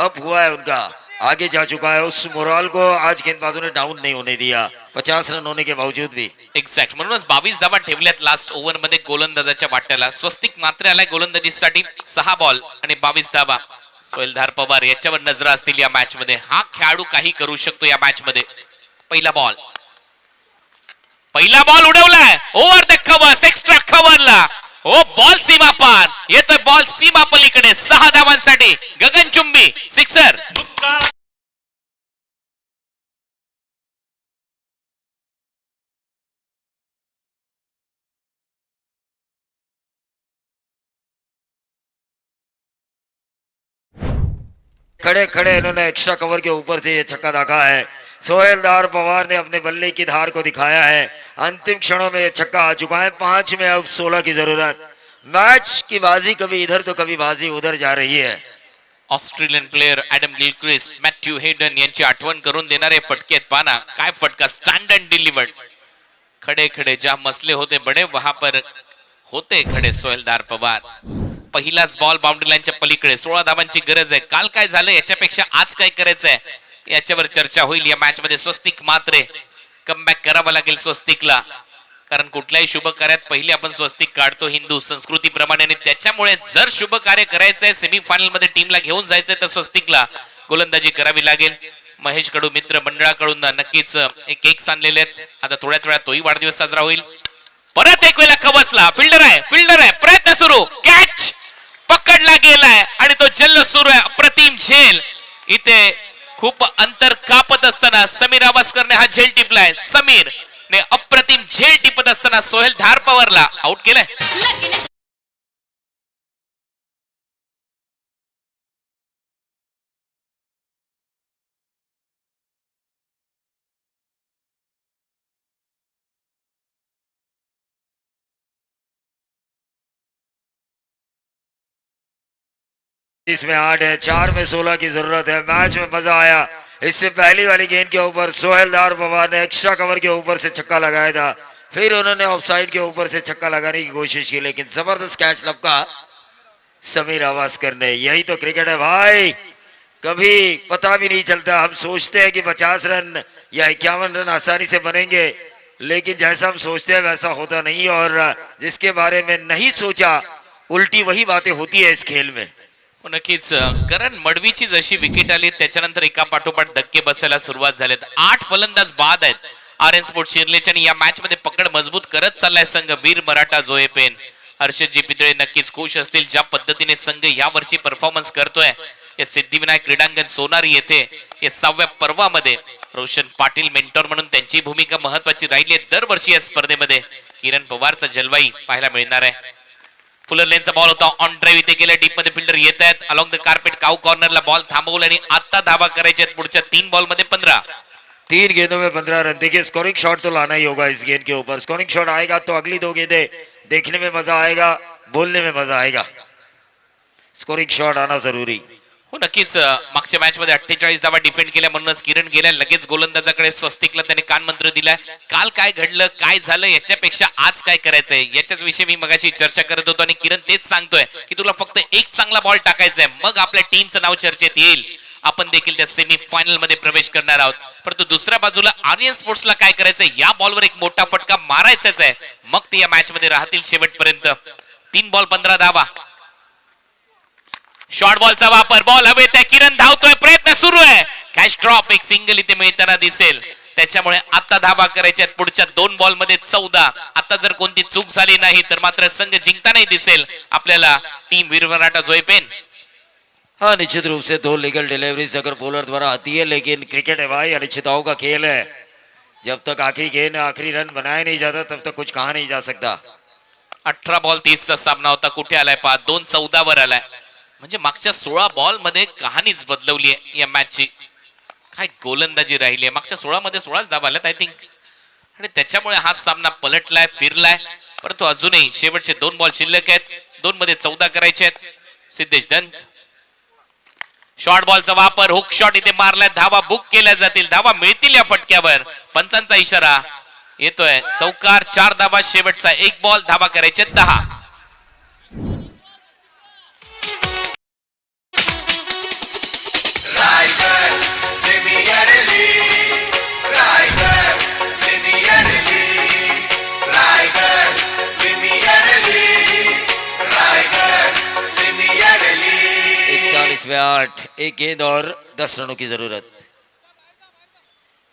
अप हुआ है उनका, आगे जा चुका है, उस मोराल को आज गेंदबाजों ने डाउन नहीं होने दिया 50 रन होने के बावजूद भी. एक्झॅक्ट, म्हणूनच 22 धावा ठेवल्यात लास्ट ओव्हर मध्ये गोलंदाजाच्या वाट्याला. स्वस्तिक मात्र आलाय गोलंदाजीसाठी. 6 बॉल आणि 22 धावा. सोहेलधार पवार याच्यावर नजर असतील या मॅच मध्ये. हा खेळाडू काही करू शकतो या मॅच मध्ये. पहिला बॉल उडवलाय ओव्हर द कव्हर्स, एक्स्ट्रा कव्हरला. ओ बॉल सीमा पार येतोय, बॉल सीमा पलीकडे. 6 धावांसाठी गगनचुंबी सिक्सर. खड़े खड़े इन्होंने एक्स्ट्रा कवर के ऊपर से ये छक्का दागा है. सोहेलदार पवार ने अपने बल्ले की धार को दिखाया है. अंतिम क्षणों में ये छक्का आ चुका है. 5 में अब 16 की जरूरत. मैच की बाजी कभी इधर तो कभी बाजी उधर जा रही है. Australian player Adam Gilchrist, Matthew Hayden यांची आठवण करून देणारे फटके आहेत. पाना काय फटका, स्टँड अँड डिलिव्हर्ड. खडे खडे ज्या मसले होते बडे वहां पर होते खडे सोहेलदार पवार. पहिलाच बॉल बाउंड्री लाईनच्या पलीकडे. 16 धावांची गरज आहे. काल काय झालं याच्यापेक्षा आज काय करायचंय याच्यावर चर्चा होईल या मॅच मध्ये. स्वस्तिक मात्रे कमबॅक करावं लागेल स्वस्तिकला, कारण कुठल्याही शुभ कार्यात पहिले आपण स्वस्तिक काढतो हिंदू संस्कृतीप्रमाणे, आणि त्याच्यामुळे जर शुभ कार्य करायचंय सेमीफायनल मध्ये टीमला घेऊन जायचंय तर स्वस्तिकला गोलंदाजी करावी लागेल. महेश कडू मित्र मंडळाकडून नक्कीच एक केक्स आणलेले आहेत. आता थोड्याच वेळात तोही वाढदिवस साजरा होईल. परत एक वेळा कवचला, फिल्डर आहे, प्रयत्न सुरू, कॅच पकडला गेलाय आणि तो जल्लोष सुरू आहे. अप्रतिम झेल, इथे खूप अंतर कापत असताना समीर आवासकरने हा झेल टिपलाय. समीर ने अप्रतिम झेल टिपत असताना सोहेल धार पवारला आउट केलाय. इसमें 8 है, 4 में 16 की जरूरत है. मैच में मजा आया. इससे पहली वाली गेंद के ऊपर सोहेलदार पवार ने एक्स्ट्रा कवर के ऊपर से छक्का लगाया था, फिर उन्होंने ऑफसाइड के ऊपर से छक्का लगाने की कोशिश की, लेकिन जबरदस्त कैच लपका समीर आवासकर ने. यही तो क्रिकेट है भाई, कभी पता भी नहीं चलता. हम सोचते हैं कि 50 रन या 51 रन आसानी से बनेंगे, लेकिन जैसा हम सोचते हैं वैसा होता नहीं, और जिसके बारे में नहीं सोचा उल्टी वही बातें होती है इस खेल में. नक्कीच करण मडवीची जशी विकेट आली त्याच्यानंतर एका पाठोपाठ धक्के बसायला सुरुवात झालेत. 8 फलंदाज बाद आहेत आर्यन स्पोर्ट शिरलेचे, आणि या मॅच मध्ये पकड मजबूत करत चाललाय संघ. वीर मराठा जोये पेन, हर्षदजी पितळे नक्कीच खुश असतील ज्या पद्धतीने संघ या वर्षी परफॉर्मन्स करतोय. या सिद्धिविनायक क्रीडांगण सोनारी येथे या 6व्या पर्वामध्ये रोशन पाटील मेंटॉर म्हणून त्यांची भूमिका महत्वाची राहिली आहे. दरवर्षी या स्पर्धेमध्ये किरण पवारचा जलवाई पाहायला मिळणार आहे. फुलर लेनचा बॉल होता ऑन ड्राईव्ह, इथे गेल्या डीप मध्ये फिल्डर येत आहेत. अलॉंग द कार्पेट काऊ कॉर्नरला बॉल थांबवला आणि आता धावा करायच्या आहेत पुढच्या 3 बॉल मध्ये 15. 3 गेंदों में 15 रन. देखिए स्कोरिंग शॉट तो लाना ही होगा इस गेंद के ऊपर. स्कोरिंग शॉट आएगा तो अगली 2 गेंदें देखने में मजा आएगा, बोलने में मजा आएगा. स्कोरिंग शॉट आना जरूरी. हो नक्कीच. मागच्या मॅच मध्ये 48 धावा डिफेंड केल्या म्हणूनच किरण गेल्या लगेच गोलंदाजाकडे स्वस्तिकला त्याने कानमंत्र दिलाय. काल काय घडलं, काय झालं, याच्यापेक्षा आज काय करायचंय याच्याच विषयी मी मगाशी चर्चा करत होतो, आणि किरण तेच सांगतोय की तुला फक्त एक चांगला बॉल टाकायचा आहे, मग आपल्या टीमचं नाव चर्चेत येईल. आपण देखील त्या सेमी फायनल मध्ये प्रवेश करणार आहोत. परंतु दुसऱ्या बाजूला आर्यन स्पोर्ट्सला काय करायचंय, या बॉलवर एक मोठा फटका मारायचाच आहे, मग ते या मॅच मध्ये राहतील शेवटपर्यंत. 3 बॉल 15 धावा. शॉर्ट बॉलचा वापर, बॉल हवेत आहे, किरण धावतोय, प्रयत्न सुरू आहे, कॅच ड्रॉप, एक सिंगल इथे मिळताना दिसेल. त्याच्यामुळे आता धावा करायच्या पुढच्या 2 बॉल मध्ये 14. आता जर कोणती चूक झाली नाही तर मात्र संघ जिंकतानाही दिसेल आपल्याला टीम वीर मराठा जोये पेन. हाँ, निश्चित रूप से 2 लीगल डिलीवरीज अगर बॉलर द्वारा आती है, लेकिन क्रिकेट है भाई, अनिश्चितताओं का खेल है. जब तक आखिरी गेंद आखिरी रन बनाया नहीं जाता तब तक कुछ कहा नहीं जा सकता. 18 बॉल 30 चा सामना होता. कुठे आलाय पहा, 2-14 वर आलाय. म्हणजे मागच्या 16 बॉल मध्ये कहाणीच बदलवली आहे या मॅचची. काय गोलंदाजी राहिली आहे. मागच्या 16 मध्ये 16च धावा आल्यात आय थिंक, आणि त्याच्यामुळे हा सामना पलटलाय, फिरलाय. परंतु अजूनही शेवटचे 2 बॉल शिल्लक आहेत. 2 मध्ये 14 करायचे आहेत. सिद्धेश दंत, शॉर्ट बॉलचा वापर, हुक शॉट इथे मारलाय, धावा बुक केल्या जातील, धावा मिळतील या फटक्यावर. पंचांचा इशारा येतोय. चौकार, 4 धावा, शेवटचा 1 बॉल, धावा करायचे 10. में 8, एक गेंद और 10 रनों की जरूरत.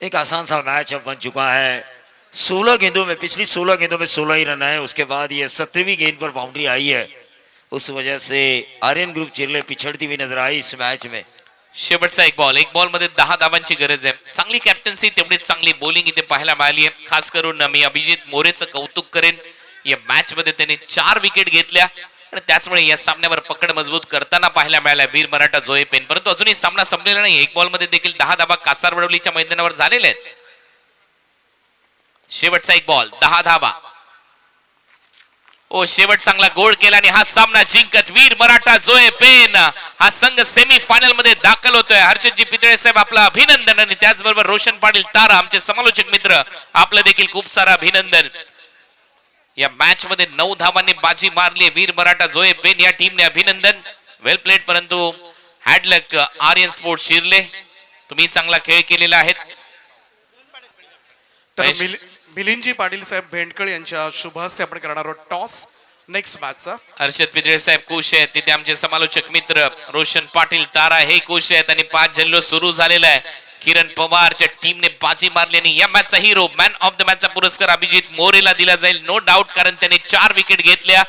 एक आसान सा मैच अब बन चुका है. 16 गेंदों में, पिछली 16 गेंदों में 16 ही रन है. उसके बाद ये 17वीं गेंद पर बाउंड्री आई है. उस वजह से आर्यन ग्रुप चिरले पिछड़ती हुई नजर आई इस मैच में. शेवटचा 1 बॉल, 1 बॉल मध्ये 10 धावांची गरज आहे. चांगली कॅप्टन्सी, तेवढीच चांगली बॉलिंग इथे पाहायला मिळाली आहे. खास करून मी अभिजित मोरेचं कौतुक करेन. या मॅच मध्ये त्याने 4 विकेट घेतल्या आणि त्याचमुळे या सामन्यावर पकड मजबूत करताना पाहायला मिळाला वीर मराठा जोये पेन. परंतु अजूनही सामना संपलेला नाही. 1 बॉल मध्ये देखील 10 धावा कासारवडवलीच्या मैदानावर झालेल्या आहेत. शेवटचा 1 बॉल, 10 धावा. ओ, शेवट चांगला गोल केला आणि हा सामना जिंकत वीर मराठा जोये पेन हा संघ सेमी फायनल मध्ये दाखल होतोय. हर्षदजी पितळे साहेब आपलं अभिनंदन, आणि त्याचबरोबर रोशन पाटील तारा आमचे समालोचक मित्र आपलं देखील खूप सारं अभिनंदन. या मॅच मध्ये 9 धावांनी बाजी मारली वीर मराठा जोये पेन या टीमने. अभिनंदन, वेल प्लेड. परंतु हॅडलक आर्यन स्पोर्ट शिरले तुम्ही चांगला खेळ केलेला आहे तर महेश. मिलिंदजी पाटील साहेब भेंडकळ यांच्या शुभ हस्ते आपण करणार आहोत टॉस नेक्स्ट मॅचचा. हर्षद पिदळे साहेब खुश आहेत, तिथे आमचे समालोचक मित्र रोशन पाटील तारा हे खुश आहेत आणि 5 जल्लोष सुरू झालेला आहे. किरण पवारच्या टीमने बाजी मारली आणि या मॅचचा हिरो मॅन ऑफ द मॅचचा पुरस्कार अभिजित मोरेला दिला जाईल, नो डाऊट, कारण त्याने 4 विकेट घेतल्या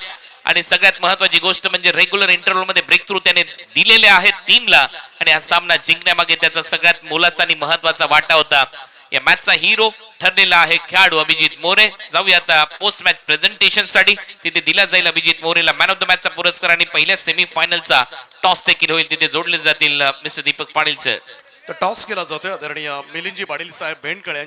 आणि सगळ्यात महत्वाची गोष्ट म्हणजे रेग्युलर इंटरव्हल मध्ये ब्रेक थ्रू त्याने दिलेले आहेत टीमला आणि हा सामना जिंकण्यामागे त्याचा सगळ्यात मोलाचा आणि महत्वाचा वाटा होता. या मॅचचा हिरो ठरलेला आहे खेळाडू अभिजित मोरे. जाऊया आता पोस्ट मॅच प्रेझेंटेशन साठी, तिथे दिला जाईल अभिजित मोरेला मॅन ऑफ द मॅचचा पुरस्कार आणि पहिल्या सेमी फायनलचा टॉस देखील होईल, तिथे जोडले जातील मिस्टर दीपक पाटील सर. तर टॉस केला जातोय आदरणीय मिलिंदजी पाटील साहेब भेंडकळ